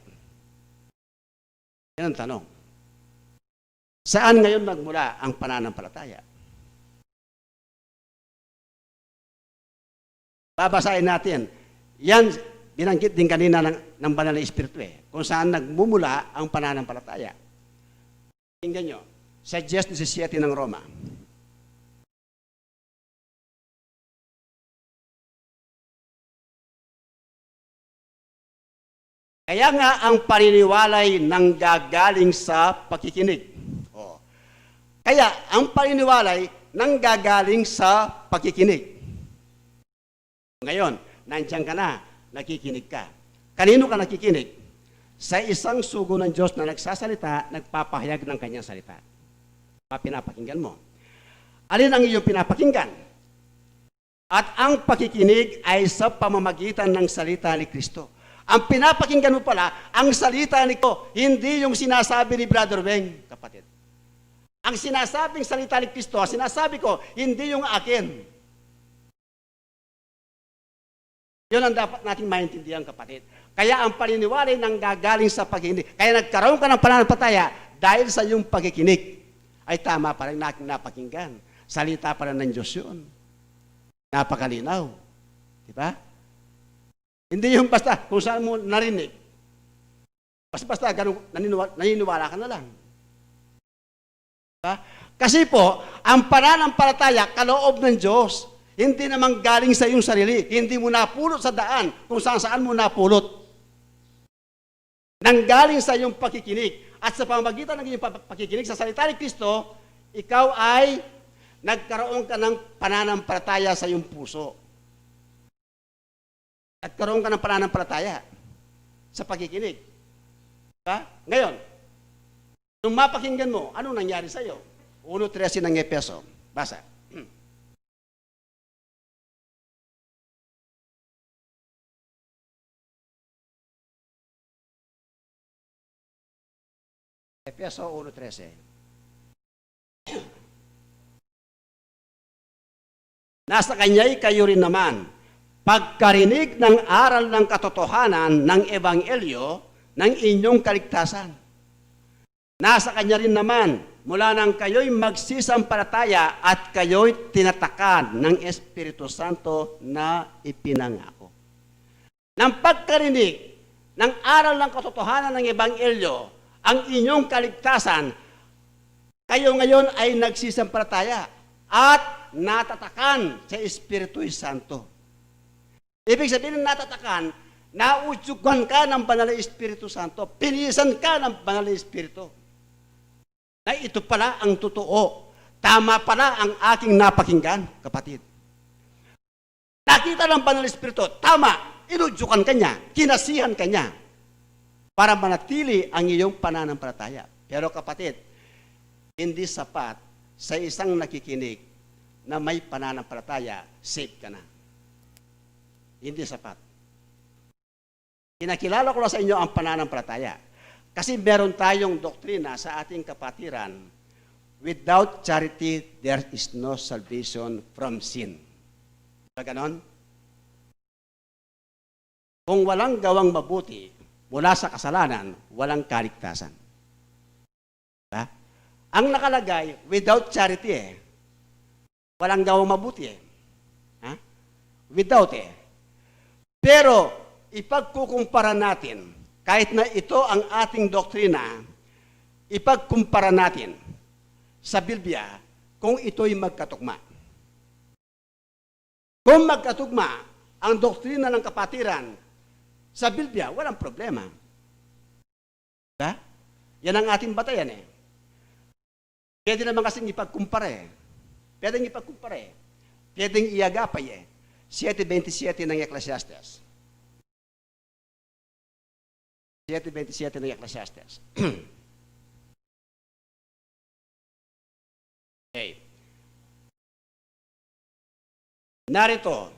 Yan ang tanong. Saan ngayon nagmula ang pananampalataya? Babasahin natin. Yan, binanggit din kanina ng Banal na Espiritu eh, kung saan nagmumula ang pananampalataya. Tingnan nyo, sa 10:17 ng Roma. Kaya nga ang paniniwalay nanggagaling sa pakikinig. Oh. Kaya ang paniniwalay nanggagaling sa pakikinig. Ngayon, nandiyan ka na, nakikinig ka. Kanino ka nakikinig? Sa isang sugo ng Diyos na nagsasalita, nagpapahayag ng kanyang salita. Pinapakinggan mo. Alin ang iyong pinapakinggan? At ang pakikinig ay sa pamamagitan ng salita ni Kristo. Ang pinapakinggan mo pala, ang salita nito, hindi yung sinasabi ni Brother Weng, kapatid. Ang sinasabing salita ni Kristo, sinasabi ko, hindi yung akin. Yun ang dapat nating maintindihan, kapatid. Kaya ang paniniwala nang gagaling sa pakikinig. Kaya nagkaroon ka ng pananampalataya dahil sa iyong pakikinig. Ay tama pa rin nating napakinggan. Salita pa rin ng Diyos yun. Napakalinaw. Diba? Hindi yung basta kung saan mo narinig. Basta ganun, naniniwala ka na lang. Diba? Kasi po, ang pananampalataya, kaloob ng Diyos, hindi naman galing sa iyong sarili. Hindi mo napulot sa daan kung saan mo napulot. Nanggaling sa iyong pakikinig. At sa pamamagitan ng iyong pakikinig sa salita ni Kristo, ikaw ay nagkaroon ka ng pananampalataya sa iyong puso. At karoon ka ng pananampalataya sa pakikinig. Diba? Ngayon, nung mapakinggan mo, anong nangyari sa iyo? 1:13 ng Efeso. Basa. Efeso 1:13. Nasa kanya'y kayo rin naman, pagkarinig ng aral ng katotohanan ng Ebanghelyo ng inyong kaligtasan. Nasa kanya rin naman, mula nang kayo'y magsisampalataya at kayo'y tinatakan ng Espiritu Santo na ipinangako. Nang pagkarinig ng aral ng katotohanan ng Ebanghelyo, ang inyong kaligtasan, kayo ngayon ay nagsisampalataya at natatakan sa Espiritu Santo. Ibig sabihin natatakan, naudyugan ka ng Banal na Espiritu Santo, pinisan ka ng Banal na Espiritu. Na ito pala ang totoo. Tama pala ang aking napakinggan, kapatid. Nakita ng Banal na Espiritu, tama, inudyukan ka niya, kinasihan ka niya, para manatili ang iyong pananampalataya. Pero kapatid, hindi sapat sa isang nakikinig na may pananampalataya, save ka na. Hindi sapat. Kinakilala ko na sa inyo ang pananampalataya. Kasi meron tayong doktrina sa ating kapatiran, without charity, there is no salvation from sin. Diba ganon? Kung walang gawang mabuti mula sa kasalanan, walang kaligtasan. Diba? Ang nakalagay, without charity walang gawang mabuti Ha? Without Pero, ipagkukumpara natin, kahit na ito ang ating doktrina, ipagkumpara natin sa Biblia kung ito'y magkatugma. Kung magkatugma ang doktrina ng kapatiran sa Biblia, walang problema. Diba? Yan ang ating batayan Pwede naman kasing ipagkumpara Pwedeng ipagkumpara Pwedeng iagapay 7:27 ng Ecclesiastes. 7:27 ng Ecclesiastes. Okay. Narito,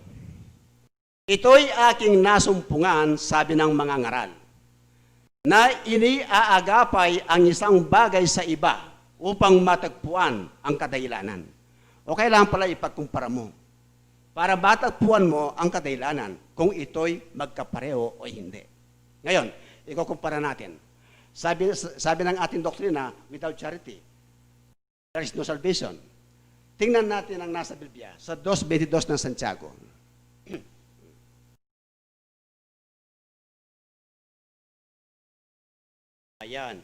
ito'y aking nasumpungan, sabi ng mga ngaral, na iniaagapay ang isang bagay sa iba upang matagpuan ang kadahilanan. O kailangan pala ipagkumpara mo para matagpuan mo ang kadahilanan kung ito'y magkapareho o hindi. Ngayon, ikukumpara natin. Sabi ng ating doktrina, without charity, there is no salvation. Tingnan natin ang nasa Biblia sa 2:22 ng Santiago. Ayan.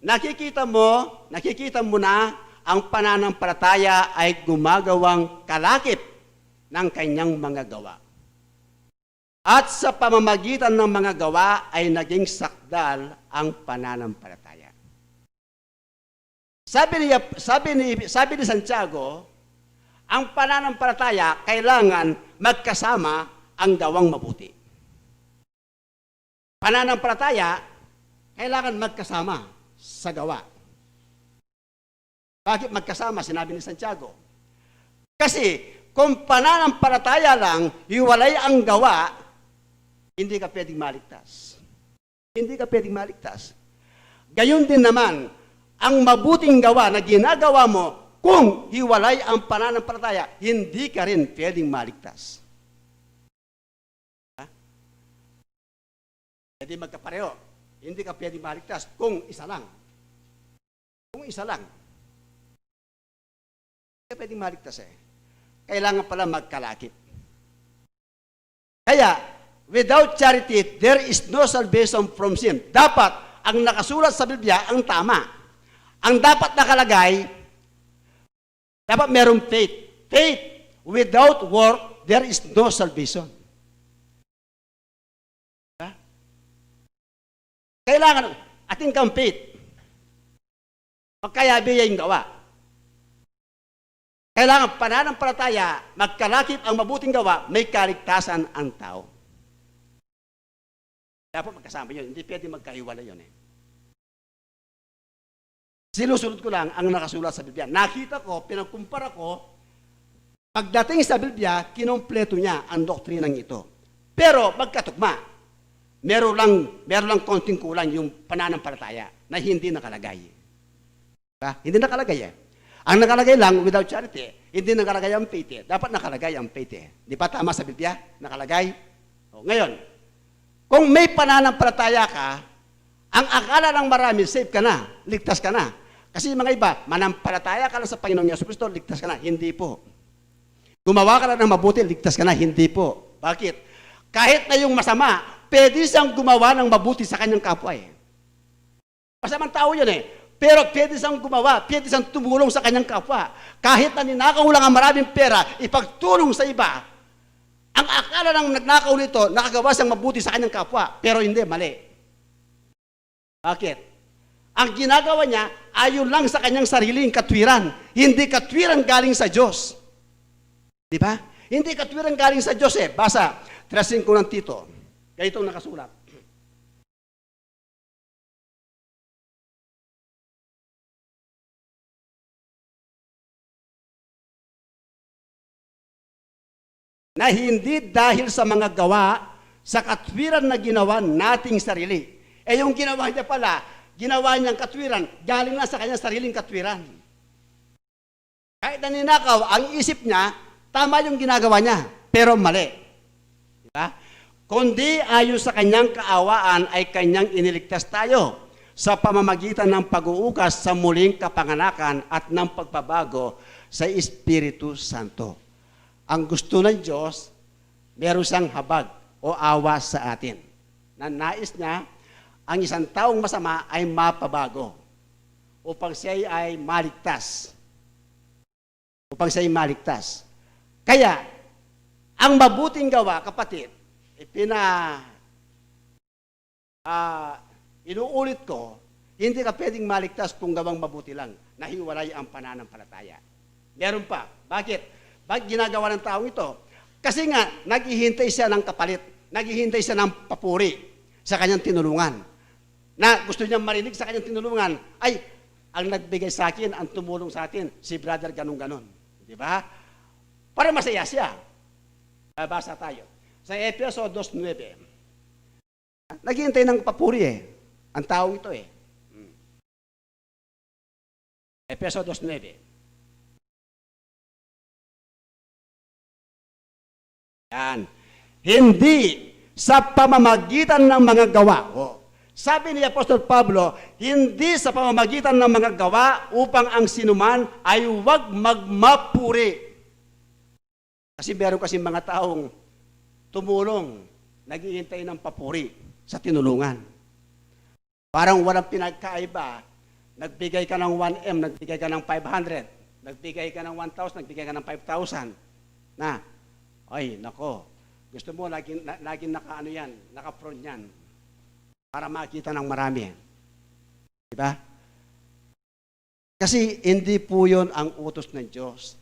Nakikita mo na ang pananampalataya ay gumagawang kalakip ng kanyang mga gawa. At sa pamamagitan ng mga gawa ay naging sakdal ang pananampalataya. Sabi ni Santiago, ang pananampalataya kailangan magkasama ang gawang mabuti. Pananampalataya kailangan magkasama sa gawa. Bakit magkasama? Sinabi ni Santiago. Kasi kung pananampalataya lang, hiwalay ang gawa, hindi ka pwedeng maligtas. Hindi ka pwedeng maligtas. Gayon din naman, ang mabuting gawa na ginagawa mo, kung hiwalay ang pananampalataya, hindi ka rin pwedeng maligtas. Pwede magkapareho. Hindi ka pwedeng maligtas kung isa lang. Kung isa lang. Hindi ka pwedeng maligtas Kailangan pala magkalakip. Kaya, without charity, there is no salvation from sin. Dapat, ang nakasulat sa Biblia, ang tama. Ang dapat nakalagay, dapat merong faith. Faith without work, there is no salvation. Kailangan, ating kang faith. Magkayabi yung gawa. Kailangan pananampalataya, magkalakip ang mabuting gawa, may kaligtasan ang tao. Dapat magkasama yun, hindi pwede magkahiwala yun Sinusunod ko lang ang nakasulat sa Biblia. Nakita ko, pinagkumpara ko, pagdating sa Biblia, kinompleto niya ang doktrinang ito. Pero magkatugma. Meron lang konting kulang yung pananampalataya na hindi nakalagay. Hindi nakalagay Ang nakalagay lang, without charity, hindi nakalagay ang faith Dapat nakalagay ang faith Di ba tama sa Biblia? Nakalagay? Ngayon, kung may pananampalataya ka, ang akala ng marami, safe ka na, ligtas ka na. Kasi mga iba, manampalataya ka lang sa Panginoong Yesu Cristo, ligtas ka na. Hindi po. Gumawa ka lang ng mabuti, ligtas ka na. Hindi po. Bakit? Kahit na yung masama, pwede siyang gumawa ng mabuti sa kanyang kapwa Masamang tao yun Pero pwede siyang gumawa, pwede siyang tumulong sa kanyang kapwa. Kahit na ninakaw lang ang maraming pera, ipagtulong sa iba, Ang akala ng nagnakaw nito, nakagawa siyang mabuti sa kanyang kapwa, pero hindi, mali. Bakit? Ang ginagawa niya, ayon lang sa kanyang sariling katwiran, hindi katwiran galing sa Diyos. Di ba? Hindi katwiran galing sa Diyos eh. Basa, 3:5 ng Tito. Ganito ang nakasulat. Na hindi dahil sa mga gawa, sa katwiran na ginawa nating sarili. Eh yung ginawa niya pala, ginawa niyang katwiran, galing na sa kanyang sariling katwiran. Kahit naninakaw, ang isip niya, tama yung ginagawa niya, pero mali. Diba? Kundi ayon sa kanyang kaawaan ay kanyang iniligtas tayo sa pamamagitan ng pag-uukas sa muling kapanganakan at ng pagbabago sa Espiritu Santo. Ang gusto ng Diyos, meron siyang habag o awa sa atin. Na nais niya, ang isang taong masama ay mapabago upang siya ay maligtas. Upang siya ay maligtas. Kaya, ang mabuting gawa, kapatid, inuulit ko, hindi ka pwedeng maligtas kung gawang mabuti lang, nahiwalay ang pananampalataya. Meron pa. Bakit? Bakit ginagawa ng taong ito? Kasi nga, naghihintay siya ng kapalit, naghihintay siya ng papuri sa kanyang tinulungan. Na gusto niyang marinig sa kanyang tinulungan, ay, ang nagbigay sa akin, ang tumulong sa atin, si brother ganun-ganon. Di ba? Para masaya siya. Basa tayo. Sa Efeso 2:9. Naghihintay ng papuri eh. Ang taong ito eh. Efeso 2:9. Yan. Hindi sa pamamagitan ng mga gawa. Sabi ni Apostol Pablo, hindi sa pamamagitan ng mga gawa upang ang sinuman ay huwag magmapuri. Kasi meron kasi mga taong tumulong, naghihintay ng papuri sa tinulungan. Parang walang pinagkaiba. Nagbigay ka ng 1M, nagbigay ka ng 500, nagbigay ka ng 1,000, nagbigay ka ng 5,000. Na, ay, nako, gusto mo, laging naka-ano yan, naka-front yan, para makita ng marami. Diba? Kasi hindi po yun ang utos ng Diyos.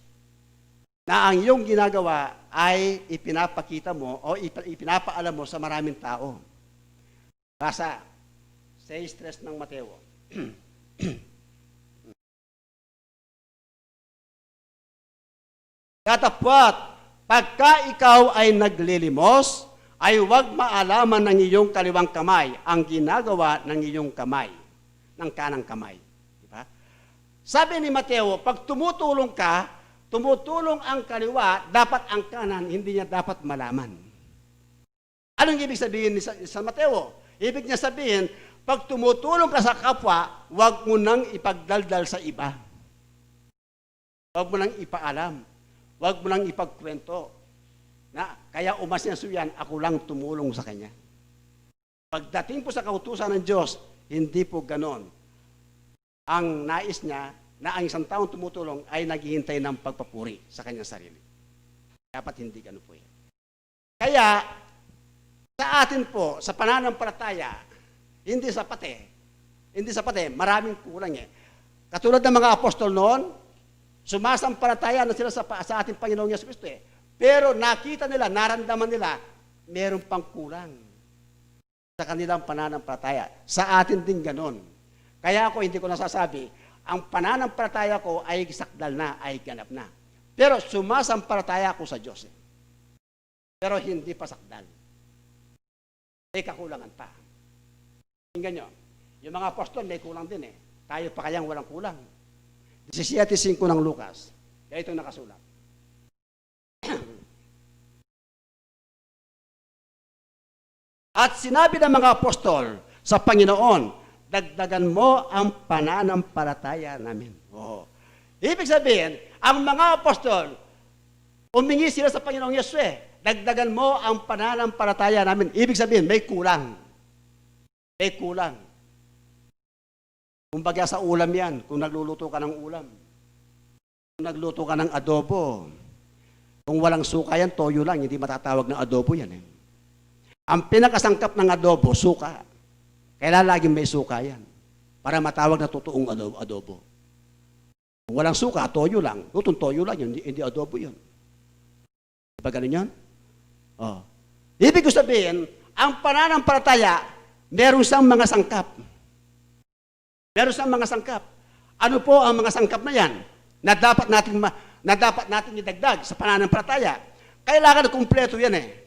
Na ang iyong ginagawa ay ipinapakita mo o ipinapaalam mo sa maraming tao. Basa, 6:3 ng Mateo. Katapwat, pagka ikaw ay naglilimos, ay huwag maalaman ng iyong kaliwang kamay ang ginagawa ng iyong kamay, ng kanang kamay. Diba? Sabi ni Mateo, pag tumutulong ka, tumutulong ang kaliwa, dapat ang kanan, hindi niya dapat malaman. Anong ibig sabihin ni San Mateo? Ibig niya sabihin, pag tumutulong ka sa kapwa, huwag mo nang ipagdaldal sa iba. Huwag mo nang ipaalam. Huwag mo nang ipagkwento. Na, kaya umasenso yan, ako lang tumulong sa kanya. Pagdating po sa kautusan ng Diyos, hindi po ganon. Ang nais niya, na ang isang taong tumutulong ay naghihintay ng pagpapuri sa kanyang sarili. Dapat hindi ganon po yan. Kaya, sa atin po, sa pananampalataya, hindi sapat eh. Hindi sapat eh, maraming kulang eh. Katulad ng mga apostol noon, sumasampalataya na sila sa ating Panginoong Yesu Cristo eh. Pero nakita nila, naramdaman nila, meron pang kulang sa kanilang pananampalataya. Sa atin din ganon. Kaya ako hindi ko nasasabi, ang pananampalataya ko ay sakdal na, ay ganap na. Pero sumasampalataya ako sa Diyos. Pero hindi pa sakdal. May kakulangan pa. Tingnan nyo, yung mga apostol may kulang din eh. Tayo pa kayang walang kulang. 17:5 ng Lucas. Kaya ito nakasulat. At sinabi ng mga apostol sa Panginoon, dagdagan mo ang pananampalataya namin. Oh. Ibig sabihin, ang mga apostol, umingi sila sa Panginoong Yesu eh. Dagdagan mo ang pananampalataya namin. Ibig sabihin, may kulang. May kulang. Kumbaga sa ulam yan, kung nagluluto ka ng ulam. Kung nagluto ka ng adobo. Kung walang suka yan, toyo lang, hindi matatawag na adobo yan. Ang pinakasangkap ng adobo, suka. Kailangan laging may suka yan para matawag na totoong adobo. Kung walang suka, toyo lang. Tutong toyo lang yun, hindi adobo yun. Diba ganun yan? Oh. Ibig ko sabihin, ang pananampalataya, meron siyang mga sangkap. Meron siyang mga sangkap. Ano po ang mga sangkap na yan? Na dapat natin idagdag sa pananampalataya. Kailangan kumpleto yan eh.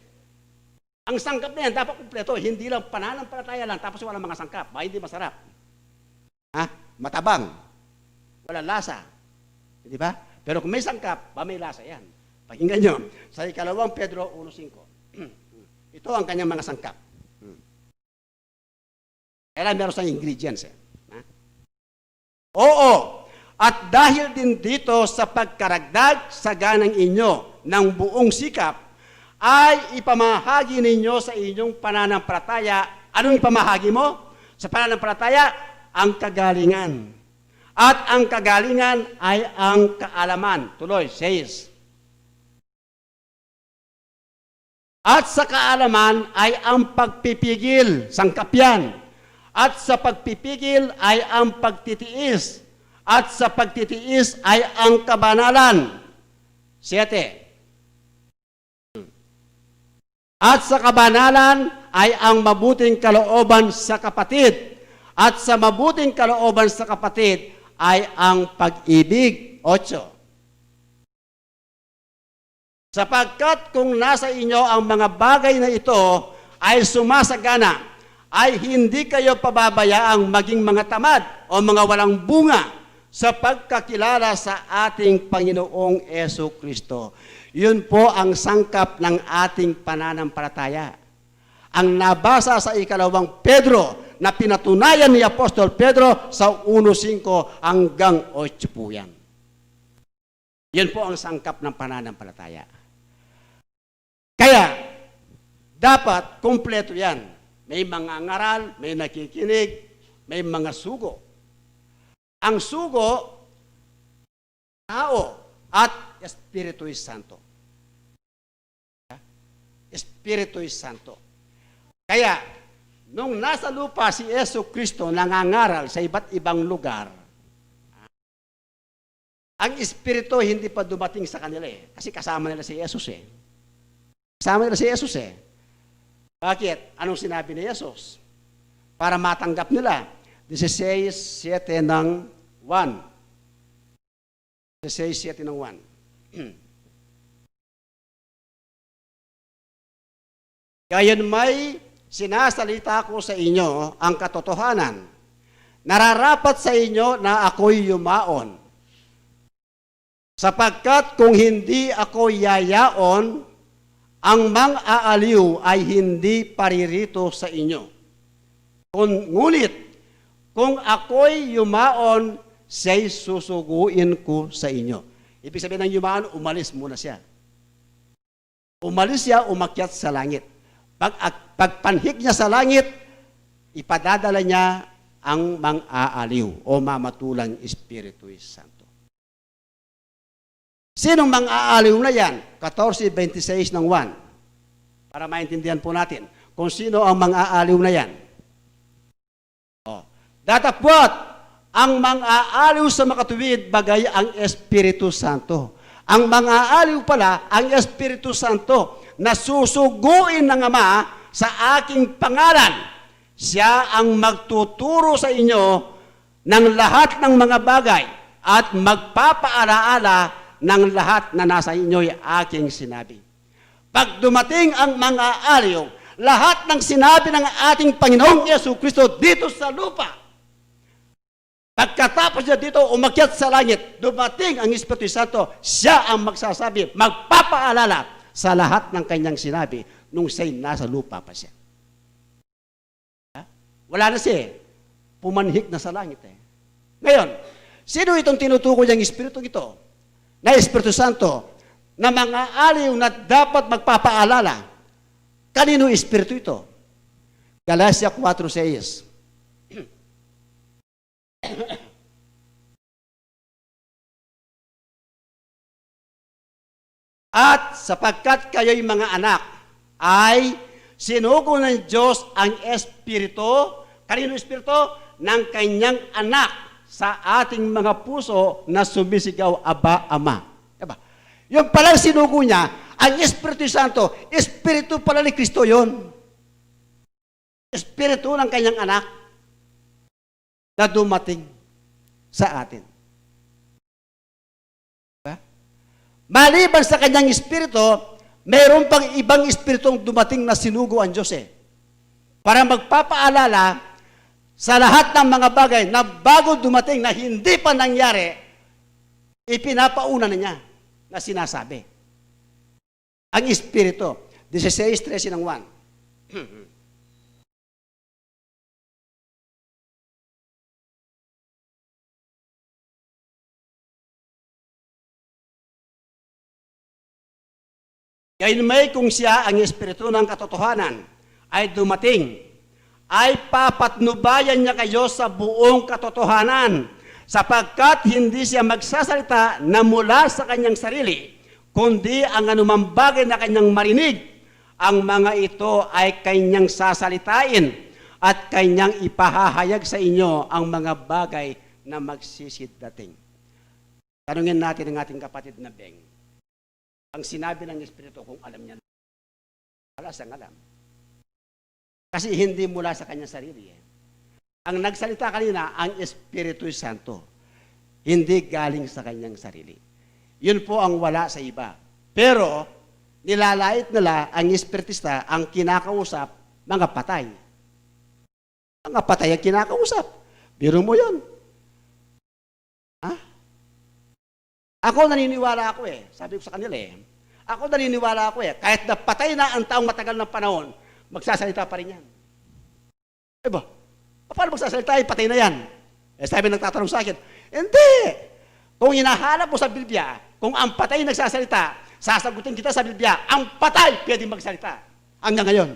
Ang sangkap na yan, dapat kumpleto. Hindi lang pananampalataya lang, tapos walang mga sangkap. Ba, hindi masarap. Ha? Matabang. Walang lasa. Di ba? Pero kung may sangkap, ba may lasa yan. Pakinggan nyo, sa 2 Pedro 1:5. Ito ang kanyang mga sangkap. Kailangan meron siyang ingredients eh. Ha? Oo, at dahil din dito sa pagkaragdag sa ganang inyo ng buong sikap, ay ipamahagi ninyo sa inyong pananampalataya. Anong ipamahagi mo? Sa pananampalataya, ang kagalingan. At ang kagalingan ay ang kaalaman. Tuloy, says. At sa kaalaman ay ang pagpipigil, sangkap yan. At sa pagpipigil ay ang pagtitiis. At sa pagtitiis ay ang kabanalan. 7. At sa kabanalan ay ang mabuting kalooban sa kapatid. At sa mabuting kalooban sa kapatid ay ang pag-ibig. 8. Sapagkat kung nasa inyo ang mga bagay na ito ay sumasagana, ay hindi kayo pababayaang maging mga tamad o mga walang bunga sa pagkakilala sa ating Panginoong Jesucristo. Yun po ang sangkap ng ating pananampalataya. Ang nabasa sa 2 Pedro na pinatunayan ni Apostol Pedro sa 1:5 hanggang 8 po yan. Yun po ang sangkap ng pananampalataya. Kaya, dapat kumpleto yan. May mga ngaral, may nakikinig, may mga sugo. Ang sugo, tao at Espiritu Santo. Espiritu Santo. Kaya, nung nasa lupa si Jesucristo nangangaral sa iba't ibang lugar, ang Espiritu hindi pa dumating sa kanila eh. Kasi kasama nila si Jesus eh. Kasama nila si Jesus eh. Bakit? Anong sinabi ni Jesus? Para matanggap nila. 16:7 ng 1. 16:7 ng 1. Gayon may sinasalita ko sa inyo ang katotohanan. Nararapat sa inyo na ako'y yumaon. Sapagkat kung hindi ako yayaon, ang mang-aaliw ay hindi paririto sa inyo. Ngunit, kung ako'y yumaon, siya'y susuguin ko sa inyo. Ibig sabihin ng yumaon, umalis muna siya. Umalis siya, umakyat sa langit. Pagpanhik niya sa langit, ipadadala niya ang mang-aaliw o mamatulang Espiritu Santo. Sinong mang-aaliw na yan? 14:26 ng 1. Para maintindihan po natin kung sino ang mang-aaliw na yan. Datapwat, ang mang-aaliw sa makatuwid bagay ang Espiritu Santo. Ang mang-aaliw pala, ang Espiritu Santo, na susuguin ng Ama sa aking pangalan. Siya ang magtuturo sa inyo ng lahat ng mga bagay at magpapaalaala ng lahat na nasa inyo'y aking sinabi. Pag dumating ang mga aliw, lahat ng sinabi ng ating Panginoong Jesucristo dito sa lupa, pagkatapos niya dito umakyat sa langit, dumating ang Espiritu Santo, siya ang magsasabi, magpapaalala sa lahat ng kanyang sinabi nung siya'y nasa lupa pa siya. Wala na siya, pumanhik na sa langit eh. Ngayon, sino itong tinutukoy ng Espiritu ito? Na Espiritu Santo, na mga aliw na dapat magpapaalala. Kanino Espiritu ito? Galatia 4:6. At sapagkat kayo'y mga anak, ay sinugo ng Diyos ang Espiritu, kanino Espiritu? Ng kanyang anak sa ating mga puso na sumisigaw, Aba, Ama. Diba? Yung palang sinugo niya, ang Espiritu Santo, Espiritu pala ni Kristo yun. Espiritu ng kanyang anak na dumating sa atin. Diba? Maliban sa kanyang Espiritu, mayroon pang ibang Espiritong dumating na sinugo ang Diyos para magpapaalala sa lahat ng mga bagay na bago dumating na hindi pa nangyari, ipinapauna na niya na sinasabi. Ang Espiritu, 16:13 ng 1. Gayunmay kung siya ang Espiritu ng katotohanan ay dumating, ay papatnubayan niya kayo sa buong katotohanan, sapagkat hindi siya magsasalita na mula sa kanyang sarili, kundi ang anumang bagay na kanyang marinig, ang mga ito ay kanyang sasalitain at kanyang ipahahayag sa inyo ang mga bagay na magsisidating. Tanungin natin ang ating kapatid na Beng. Ang sinabi ng Espiritu kung alam niya, wala siyang alam. Kasi hindi mula sa kanyang sarili. Ang nagsalita kanina, ang Espiritu Santo. Hindi galing sa kanyang sarili. Yun po ang wala sa iba. Pero, nilalait nila ang Espiritista ang kinakausap, mga patay. Mga patay ang kinakausap. Biro mo yun. Ha? Ako naniniwala ako Sabi ko sa kanila Ako naniniwala ako kahit na patay na ang taong matagal ng panahon, magsasalita pa rin yan. Diba? Paano magsasalita? Patay na yan. Sabi nagtatanong sa akin, hindi. Kung hinahanap mo sa Biblia, kung ang patay nagsasalita, sasagutin kita sa Biblia, ang patay pwede magsalita. Hanggang ngayon.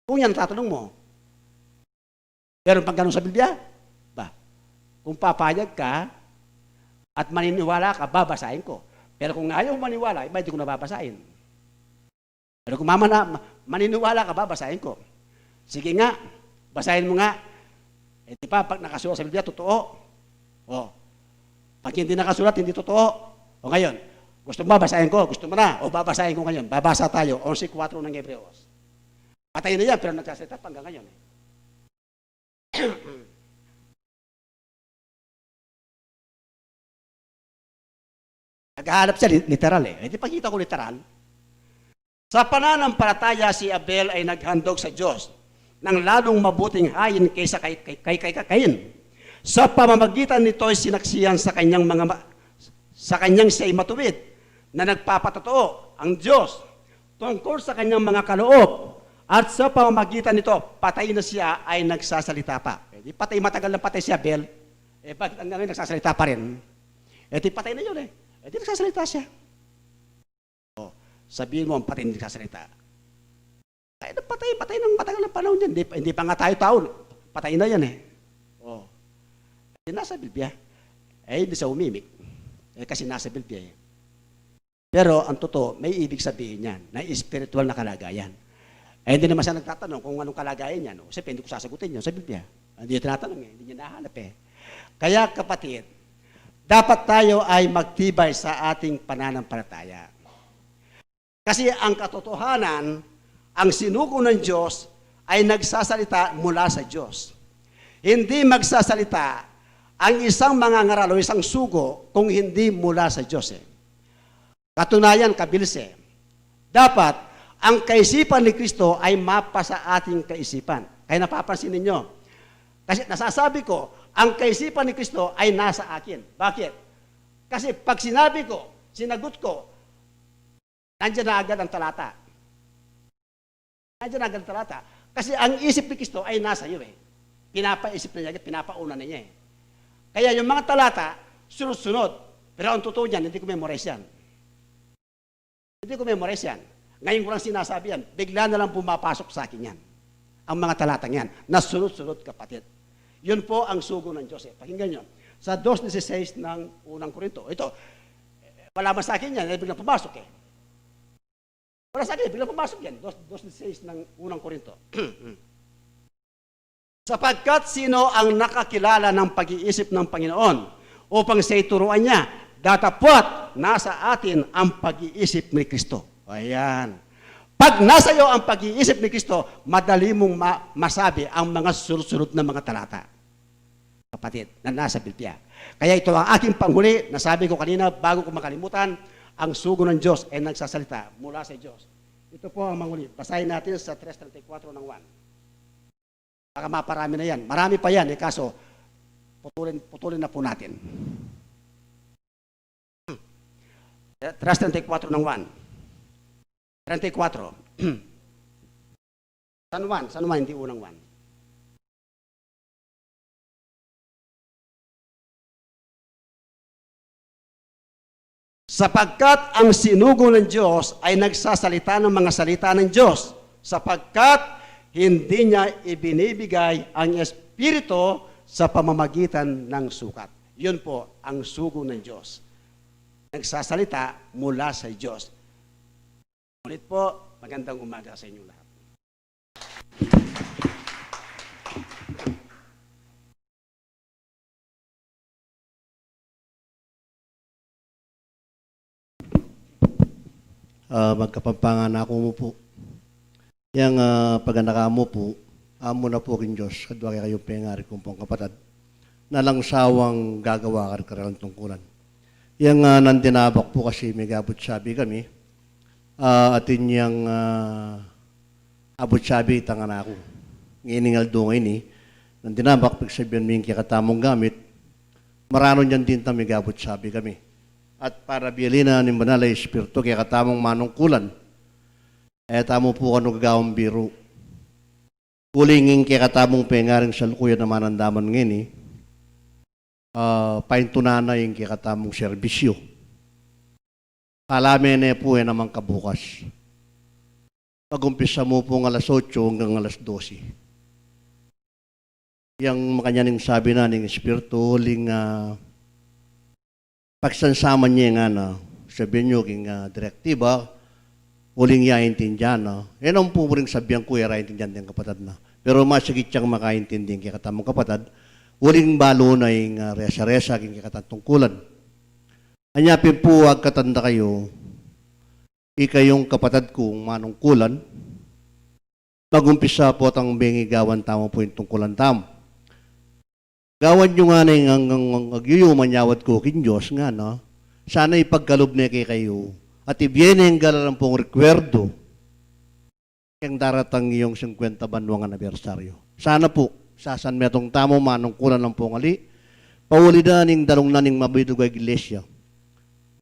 Kung yan tatanong mo, meron pang ganun sa Biblia? Ba? Kung papayag ka, at maniniwala ka, babasahin ko. Pero kung ayaw maniwala, iba hindi ko nababasahin. Pero kung maniniwala ka, babasahin ko. Sige nga, basahin mo nga. Di ba, pag nakasulat sa Biblia, totoo. Pag hindi nakasulat, hindi totoo. Ngayon, gusto mo babasahin ko? Gusto mo na? Babasahin ko ngayon. Babasa tayo. 11:4 ng Hebreos. Patay na yan, pero nagsasalita pa hanggang ngayon. Naghahanap siya literal Hindi pakita ko literal. Sa pananampalataya si Abel ay naghandog sa Diyos ng lalong mabuting hayin kaysa kay Cain. Sa pamamagitan nito ay sinaksihan sa kanyang siya'y matuwid na nagpapatotoo ang Diyos tungkol sa kanyang mga kaloob. At sa pamamagitan nito, patay na siya ay nagsasalita pa. Di patay, matagal na patay si Abel. Bakit hanggang ngayon nagsasalita pa rin? Di patay na yun Di nagsasalita siya. Sabihin mo, ang patay hindi nagsasalita. Patay ng matagal na panahon yan. Hindi pa nga tayo-taon. Patay na yan Hindi nasa Biblia. Hindi sa umimik. Kasi nasa Biblia Pero ang totoo, may ibig sabihin yan, na spiritual na kalagayan. Hindi naman siya nagtatanong kung anong kalagayan yan. Siyempre, hindi ko sasagutin yun sa Biblia. Hindi niya tinatanong hindi niya nahanap Kaya kapatid, dapat tayo ay magtibay sa ating pananampalataya. Kasi ang katotohanan, ang sinugo ng Diyos ay nagsasalita mula sa Diyos. Hindi magsasalita ang isang mangangaral o isang sugo kung hindi mula sa Diyos Katunayan, kabilis Dapat, ang kaisipan ni Kristo ay mapa sa ating kaisipan. Kaya napapansin ninyo. Kasi nasasabi ko, ang kaisipan ni Kristo ay nasa akin. Bakit? Kasi pag sinabi ko, sinagot ko, nandiyan na agad ang talata. Nandiyan na agad ang talata. Kasi ang isip ni Kristo ay nasa iyo Pinapaisip na niya, pinapauna na niya Kaya yung mga talata, sunod-sunod. Pero ang totoo niyan, hindi ko memorize yan. Hindi ko memorize yan. Ngayon ko lang sinasabi yan, bigla na lang pumapasok sa akin yan. Ang mga talatang yan, na sunod-sunod kapatid. Yun po ang sugo ng Diyos Pakinggan nyo. Sa 2:16 ng unang Korinto. Ito, Wala man sa akin yan, eh, biglang pumasok eh. Wala sa akin, biglang pumasok yan. 2:16 ng unang Korinto. Sapagkat sino ang nakakilala ng pag-iisip ng Panginoon upang siya'y turuan niya, datapwat nasa atin ang pag-iisip ni Kristo. Ayan. Pag nasa iyo ang pag-iisip ni Kristo, madali mong masabi ang mga susunod na mga talata. Kapatid, na nasa Biblia. Kaya ito ang aking panghuli, nasabi ko kanina bago ko makalimutan, ang sugo ng Diyos ay nagsasalita mula sa Diyos. Ito po ang manghuli. Basahin natin sa 3:34 ng 1. Baka maparami na yan. Marami pa yan, kaso putulin na po natin. 3:34 ng 1. 34. San Juan, hindi unang 1. Sapagkat ang sinugo ng Diyos ay nagsasalita ng mga salita ng Diyos, sapagkat hindi niya ibinibigay ang Espiritu sa pamamagitan ng sukat. Yun po ang sugo ng Diyos. Nagsasalita mula sa Diyos. Ulit po, magandang umaga sa inyo lahat. Magkapampangan ako mo po. Yang paganaka mo po, amo na po kin Diyos, kadwa kayong pengari kong pong kapatid, na lang sawang gagawa ka rin tungkulan. Yang nandinabak po kasi may gabot sabi kami, atin yang abot sabi itangan ako. Nginingal do ngayon nandinabak, pagsabihan mo yung kikatamong gamit, marano niyan din may gabot sabi kami. At para bilina ni Banal Espiritu kaya katamong manungkulan, tamo po kano gagawang biro. Kulingin kaya katamong pengaring sa lukuyan naman ang daman ngayon paintunana yung kaya katamong serbisyo. Alamin po naman kabukas. Pag-umpisa mo po ng alas 8 hanggang alas 12. Yang makanyaning sabi na ng Espiritu, huling pagsansama niya nga sabihin nyo king direktiba, huling yaintindihan yan ang pumuring sabihan ko yaintindihan din kapatid na. Pero masigit siyang makaintindi kaya katamang kapatid, huling balo na yung resa-resa king katantungkulan. Anyapin po wag katanda kayo, ikayong kapatid kong manungkulan, mag-umpisa po atang bengigawan tamo po yung tungkulan tamo. Gawan nyo nga na yung agyuyuman yawad ko kin Diyos nga, no? Sana ipagkalob na kayo at ibiyene ang galalang pong rekwerdo yung daratang iyong 50 banwang anibersaryo. Sana po, sasan metong tamo manungkulan ng pongali, paulidan ng dalong naning mabidog ay iglesia.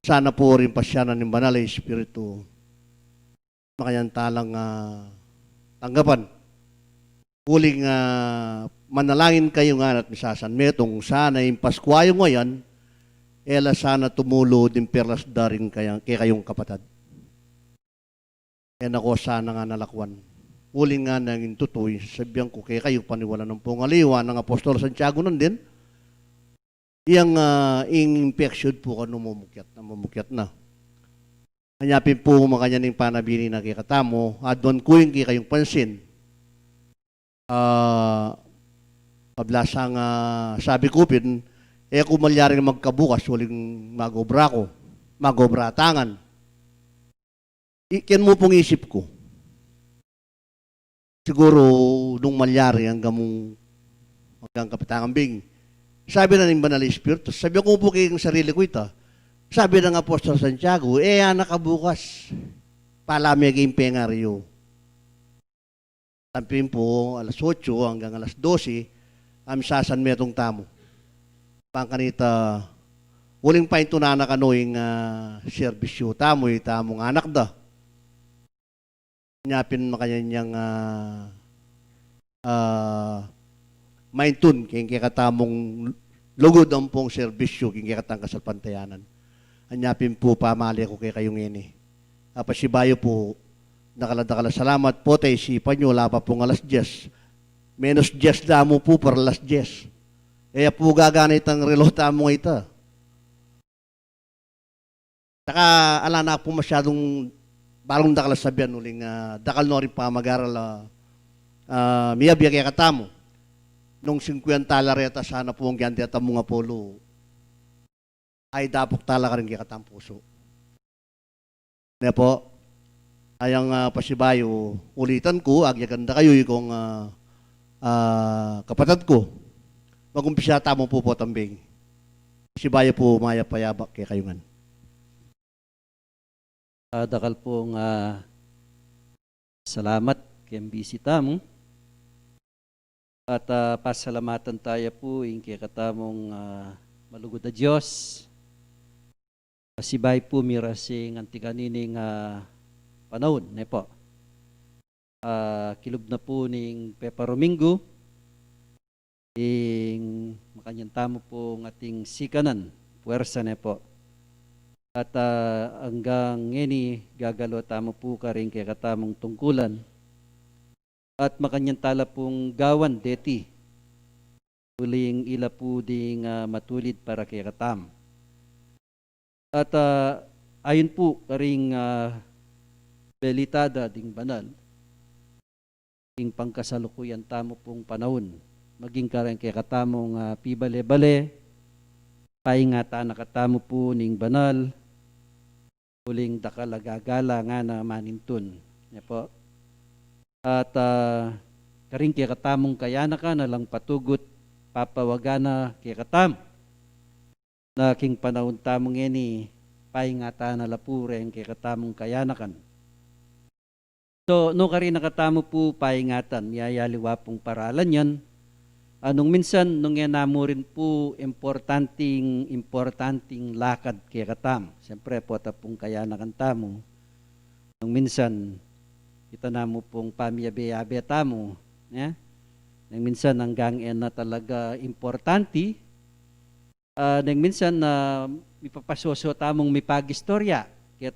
Sana po rin pasyanan ng Banal na Espiritu makayantalang tanggapan. Huling manalangin kayo nga at misasan metong sana yung Paskwayo ngayon, ela sana tumulo din perlas daring kayong kapatid. Yan ako sana nga nalakwan. Huling nga nanging tutoy, sabihan ko kayo paniwala ng pongaliwa ng Apostol Santiago nun din, yung infection po ka namumukyat na. Hanyapin po makanyaning panabili na kikatamo, adon ko yung kayong pansin. Pablasang sabi ko pin, kung malyari na magkabukas, waling magobra tangan. Ikin mo pong isip ko. Siguro, nung malyari hanggang kapitangang bing, sabi na ng Banal na Espiritu, sabi ko po kayong sarili ko ito, sabi ng Apostol Santiago, nakabukas, palamig yung pengaryo. Tampin po, alas 8 hanggang alas 12, sasan metong tamo. Pangkanita, huling paintunana ka noing serbisyo tamo, tamong anak da. Nyapin makanyang maintun, kaya katamong lugod ang pong serbisyo, kaya katang kasalpantayanan. Anyapin po, pamali ko kay kayong ini. Pasibayo po, nakala salamat po tayo isipan nyo, wala pa pong alas 10. Menos 10 damo po para alas 10. Kaya po gaganit ang relota mo ito. Saka ala na po masyadong balong dakal sabihan uling dakal no rin pa mag-aral miyabiya kaya katamo. Nung 50 talareta sana po ang ganti at ang mga polo ay dapok tala ka rin kaya katamo puso. Kaya po, ayang pasibayo, ulitan ko, agyaganda kayo kung kapatid ko. Mag-umpisa tamo po po tambing. Pasibayo po maya payabak kaya kayungan. Dakal pong salamat kay MBC tamo. At pasalamatan tayo po yung kaya katamong malugod na Diyos. Pasibay po mirasing antikanining panahon. Ne po. Kilub na po ning Pepa Romingo. Ing makanyang tamo po ng ating sikanan. Puwersa ne po. At hanggang ngeni gagalo tamo po ka rin kaya katamong tungkulan. At makanyang tala pong gawan deti. Uling ila po ding matulid para kaya katam. At ayon po karing belitada ding banal. Ing pangkasalukuyan tamo pong panahon. Maging karang kaya katamong pibale-bale. Paingata nakatamo po ning banal. Uling dakalagagala nga na manintun. Yan po. At karing kaya katamong kayana ka na lang patugot papawagana kaya katam. Na king panahon tamong ini paingata na lapure ang kaya katamong kayanakan. So, no karin nakatamo po paingatan, miyayaliwa pong paralan yan. Anong minsan, nung yan namo rin po importanting lakad kaya katam. Siyempre, po tapong kayanakan tamo. Nung minsan, kita namo pong pamiyabe-yabe tamo. Yeah? Nang minsan hanggang na talaga importante. Nang minsan na ipapasoso tamong mipagistorya. Kaya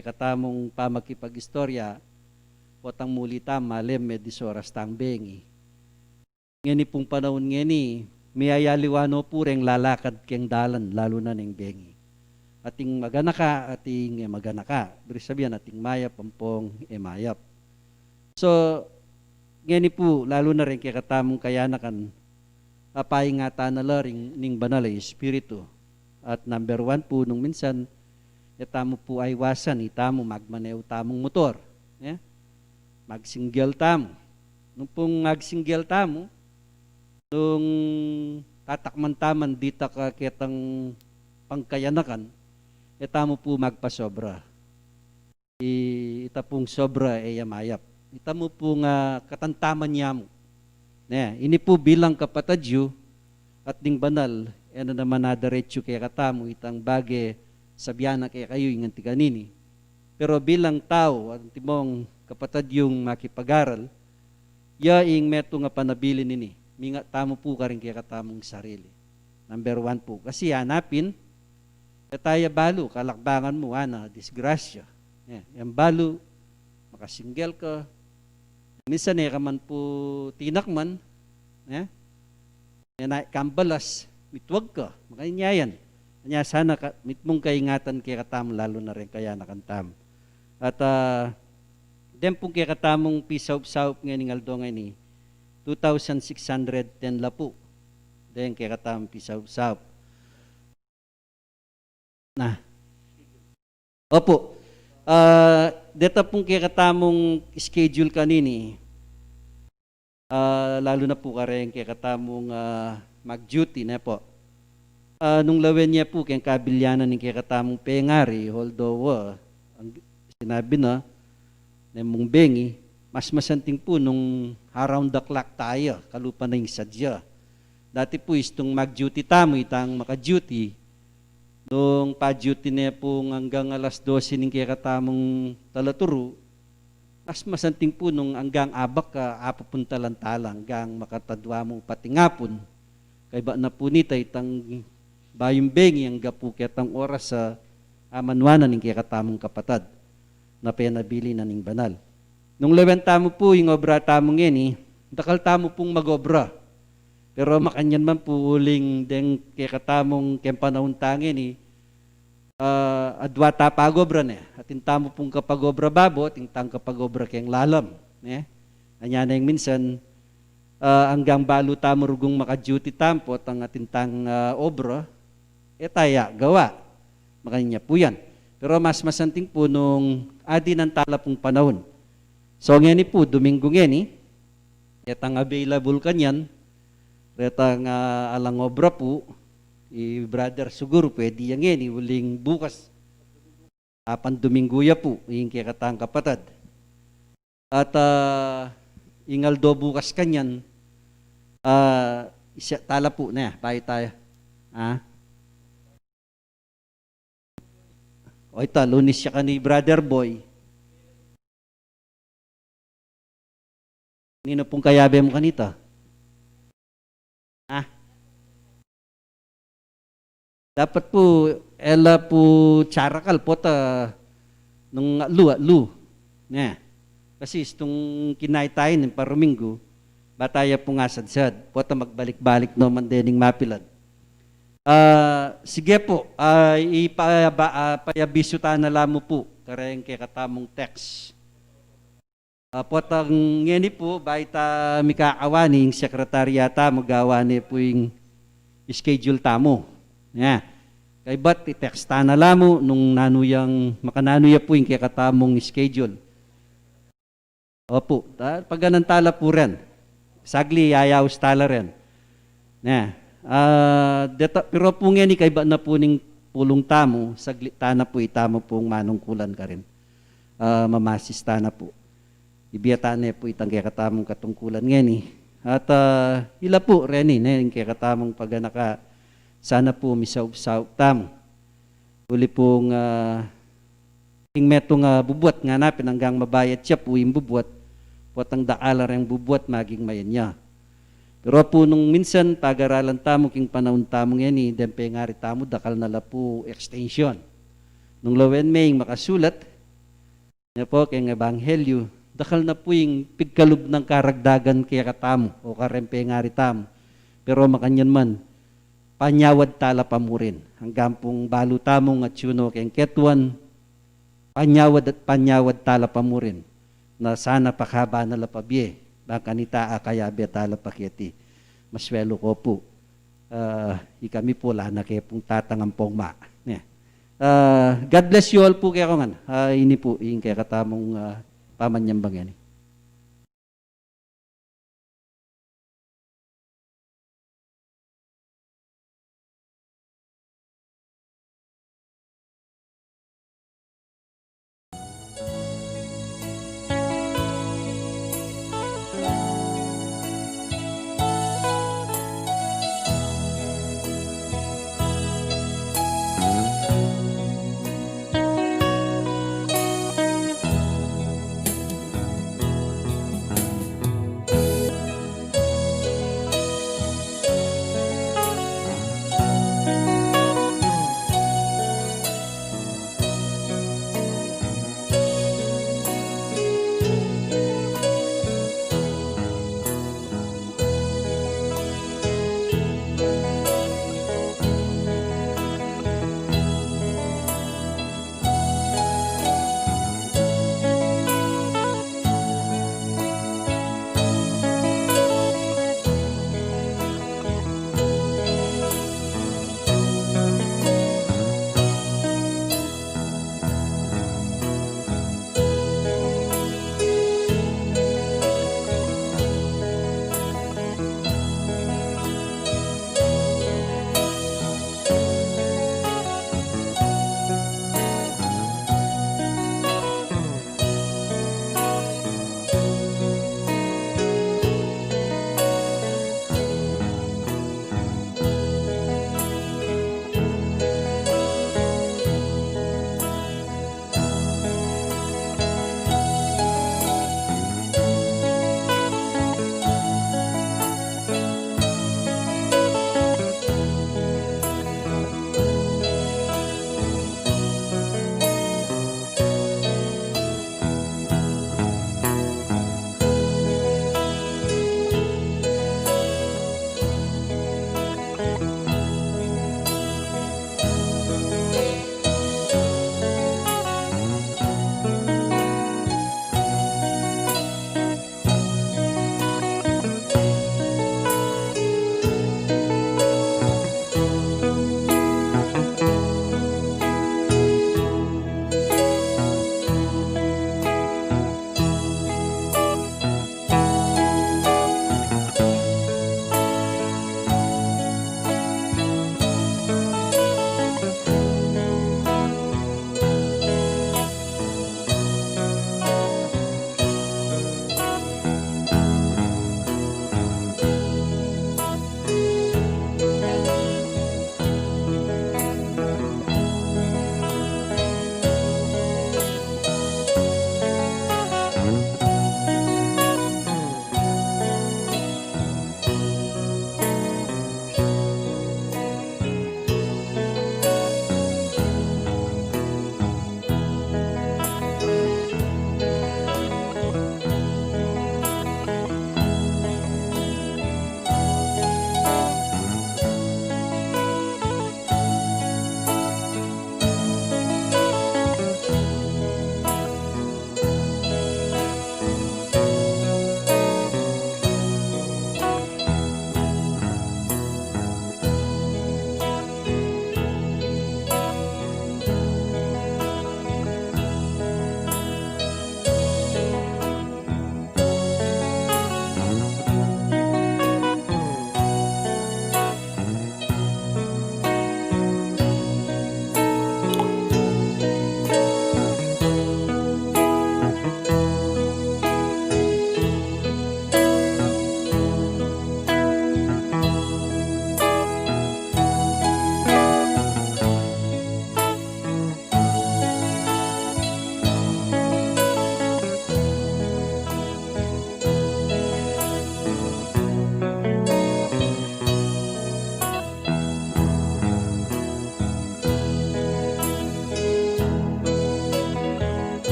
katamong pamakipag-istorya. Potang muli malim medisoras tangbengi. Ngani pong panahon ngani, miyayaliwano po rin lalakad keng dalan, lalo na ng bengi. Ating maganaka, ating maganaka. Beri sabihan, ating mayap, pampong, mayap. So, ngani po, lalo na rin kaya katamong kayanakan, paingata na laring ning banal ay espiritu. At number 1 po, nung minsan, itamo po ay wasan, itamo magmanew tamong motor. Yeah? Magsinggel tamo. Nung pong magsinggel tamo, nung tatakman-taman dita ka kitang pangkayanakan, itamo po magpasobra. Ita pong sobra yamayap. Ita mo po nga katantaman niya mo. Ini po bilang kapatadyo at ding banal, na naman nadaretso kaya katamo itang bage sabiana kaya kayo yung antiganini. Pero bilang tao, at timong kapatadyong makipag-aral, yaing meto nga panabili nini. Minga tamo po ka rin kaya katamong sarili. Number 1 po. Kasi hanapin, kataya balo, kalakbangan mo, disgrasya. Yung balo, makasinggel ka. Minsan ka man po tinakman, kambalas, mitwag ka, makainyayan. Kanya sana mitmong kaingatan kaya katam, lalo na rin kaya nakantam. At den pong kaya katamong pisaup-saup nga ni Aldo nga ni 2,610 lapu. Den kaya katamong pisaup-saup. Opo. Deta pong kaya katamong schedule kanini. Lalo na po ka rin kaya katamong mag-duty na po. Nung lawen niya po kaya kabilyanan ng kaya katamong pengari, although ang sinabi na mong bengi, mas masanting po nung around the clock tayo, kalupa na yung sadya. Dati po itong mag-duty tamo, itang maka-duty, nung pa-duty niya po hanggang alas 12 ng kaya katamong talaturo, mas masanting po nung hanggang abak ka, apapunta lang talang, hanggang makatadwa mong patingapon. Kaya ba na po nita itang bayong bengi, ang gapu kitang oras sa amanwanan ng kaya katamong kapatad na penabili na ning banal. Nung lewen tamo po yung obra tamo ngeni, dakal tamo pong mag-obra. Pero makanyan man po uling deng kaya katamong kempanahon tangin adwata pagobra ne. Atin tamo pong kapagobra babo, tintang kapagobra keng lalam. Ne? Anya na yung minsan, hanggang balo tamo rugong maka-duty tampot ang atintang obra, taya, gawa. Makanya po yan. Pero mas masanting po nung adi ng tala pong panahon. So ngeni po, Domingo ngeni, etang available kanyan, retang alang obra po, brother siguro pwede yan ngeni, uling bukas. Apan Domingo ya po, yung kaya katang kapatad. At ingal do bukas kanyan, tala po na, bayo tayo. O ito, Lunes siya ka ni Brother Boy. Nino pong kayabe mo kanita? Dapat po, ela po charakal po nung lu. Ne. Kasi itong kinaitayin ng Paromingo, bataya po nga sadsad. Po magbalik-balik no man dening mapilad. Sige po, payabiso ta na lamo po, kareng kay katamong text. Potang ngeni po, baita mikakawani, yung sekretariata, magawani po yung schedule tamo. Yeah. Kay ba't i-text ta na lamo, nung makananuya po yung kay katamong schedule. Opo, pag ganang tala po rin, sagli yayaws tala rin. Yeah. Pero po nga ni kay ba na po ning pulong tamo, saglit na po itamo pong manungkulan ka rin. Mamasista na po. Ibiyata na po itang kaya katamong katungkulan nga ni. At ila po, Reni, yung kaya katamong pagganaka, sana po misaw-saw tamo. Uli pong yung metong bubuat nga napin hanggang mabayad siya po yung bubuat, potang daala rin bubuat maging mayan niya. Pero po nung minsan, pag-aralan tamo, king panahon tamo yan, dempe nga rin tamo, dakal na po extension. Nung lawen may makasulat, niya po, kaya Ebanghelyo, dakal na po yung pigkalub ng karagdagan kaya katamo, o karempe nga rin tamo. Pero makanyan man, panyawad tala pa mo rin. Hanggang pong balo tamong at yuno kayang ketuan, panyawad tala pa mo rin. Na sana pakaba na lapabye. Baka nita kaya betala paketi. Maswelo ko po. Ikami po la na kaya pong tatangampong ma. God bless you all po kaya ko nga. Ini po yung kaya katamong pamanyambang yan.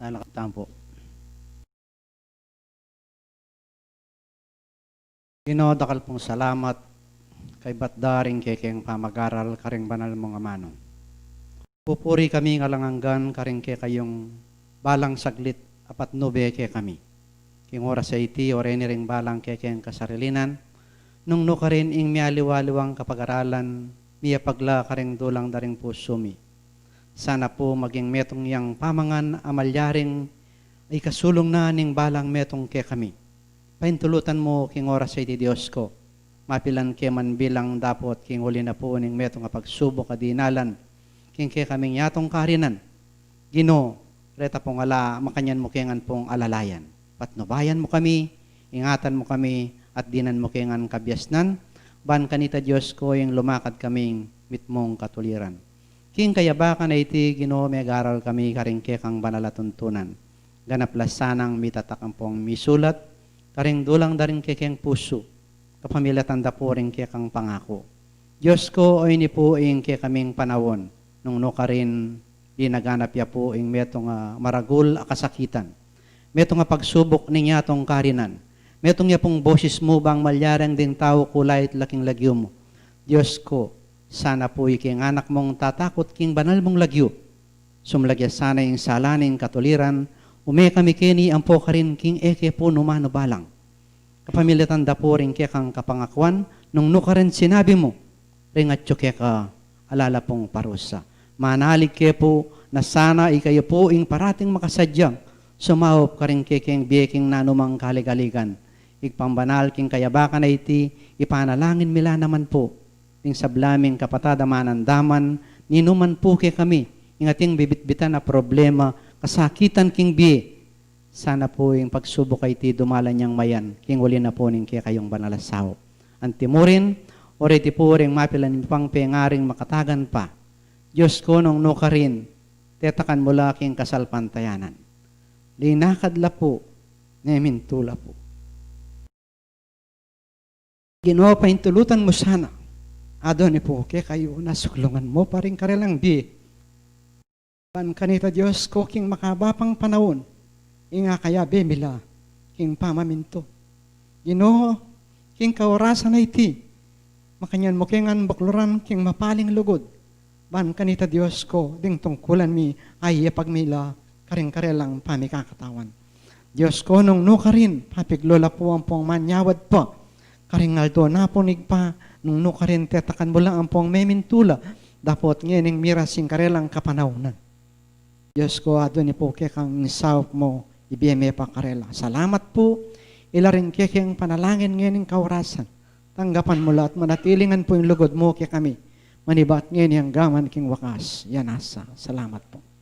Nalakatampo. Ginoo, dakal pong salamat kay batdaring kekeng pamagaral karing banal mong amano. Pupuri kami nga langanggan karing ke kayong balang saglit apat nobe ke kami. King oras sa iti oreni ring balang kekeng kasarilinan nung no ka rin ing mialiwaliwang kapag-aralan miya pagla karing dulang daring pusumi. Sana po maging metong yang pamangan amalyaring ay kasulong na ning balang metong ke kami. Paintulutan mo king oras sa iti Diyos ko. Mapilan ke man bilang dapot king huli na po ning metong pagsubok adinalan. King ke kaming yatong karinan. Gino, reta pong ala, makanyan mo kengan pong alalayan. Patnubayan mo kami, ingatan mo kami, at dinan mo kengan kabyasnan. Ban kanita Diyos ko yung lumakad kaming mitmong katuliran. King kayabakan na iti Ginoo megaral kami karing kekang banalatuntunan. Ganaplas sanang mitatak ang pong misulat, karing dulang daring kekeng puso, kapamilya tanda po ring kekang pangako. Diyos ko o ini po ing kekaming panawon, nung no ka rin dinaganap ya po ing metong maragul akasakitan. Metong pagsubok niya tong karinan. Metong ya pong boses mo bang malyarang ding tao kulay at laking lagyo mo. Diyos ko, sana po iking anak mong tatakot king banal mong lagyo. Sumlagya sana yung salaning katuliran, ume kami kini ang po ka rin king eke po numano balang. Kapamilya tanda po rin kekang kapangakwan, nung no ka rin sinabi mo, ring at ka alala pong parusa. Manalig ke po na sana ikayo po ing parating makasadyang sumahop ka rin kekeng biyeking nanumang kaligaligan. Igpambanal king kayabakan na iti ipanalangin mila naman po ing sablaming kapatadaman daman ninuman po ke kami ingating bibitbitan na problema kasakitan king biye. Sana po yung pagsubok kay ti dumalan niyang mayan king uli na po ning ke kayong banalasaw. Antimurin oriti po ring mapilan pang pengaring makatagan pa. Diyos ko nung no ka rin, tetakan mula king kasalpantayanan. Linakadla po, nemintula po. Ginoo, paintulutan mo sana. Adoni po, kaya kayo nasuklungan mo pa rin karelang di. Pan kanita Diyos ko, king makabapang panahon, inga kaya bemila, king pamaminto. Ginoo, king kaorasan na iti, makanyan mo kingan bakluran, king mapaling lugod. Ban kanita Diyos ko, ding tungkulan mi, ay ipagmila, karing-karelang pamikakatawan. Diyos ko, nung no ka rin, papiglola po ang pong manyawad pa, karingaldo na punig pa, nung no ka rin, tetakan mo lang ang pong memintula, dapot ngening mirasing karelang kapanahonan. Diyos ko, adon ni po kekang nisawap mo, ibiyeme pa karela. Salamat po, ilaring kekeng panalangin ngening kaurasan, tanggapan mo lahat, manatilingan po yung lugod mo kay kami, manibat ngayon yung gaman king wakas. Yan asa. Salamat po.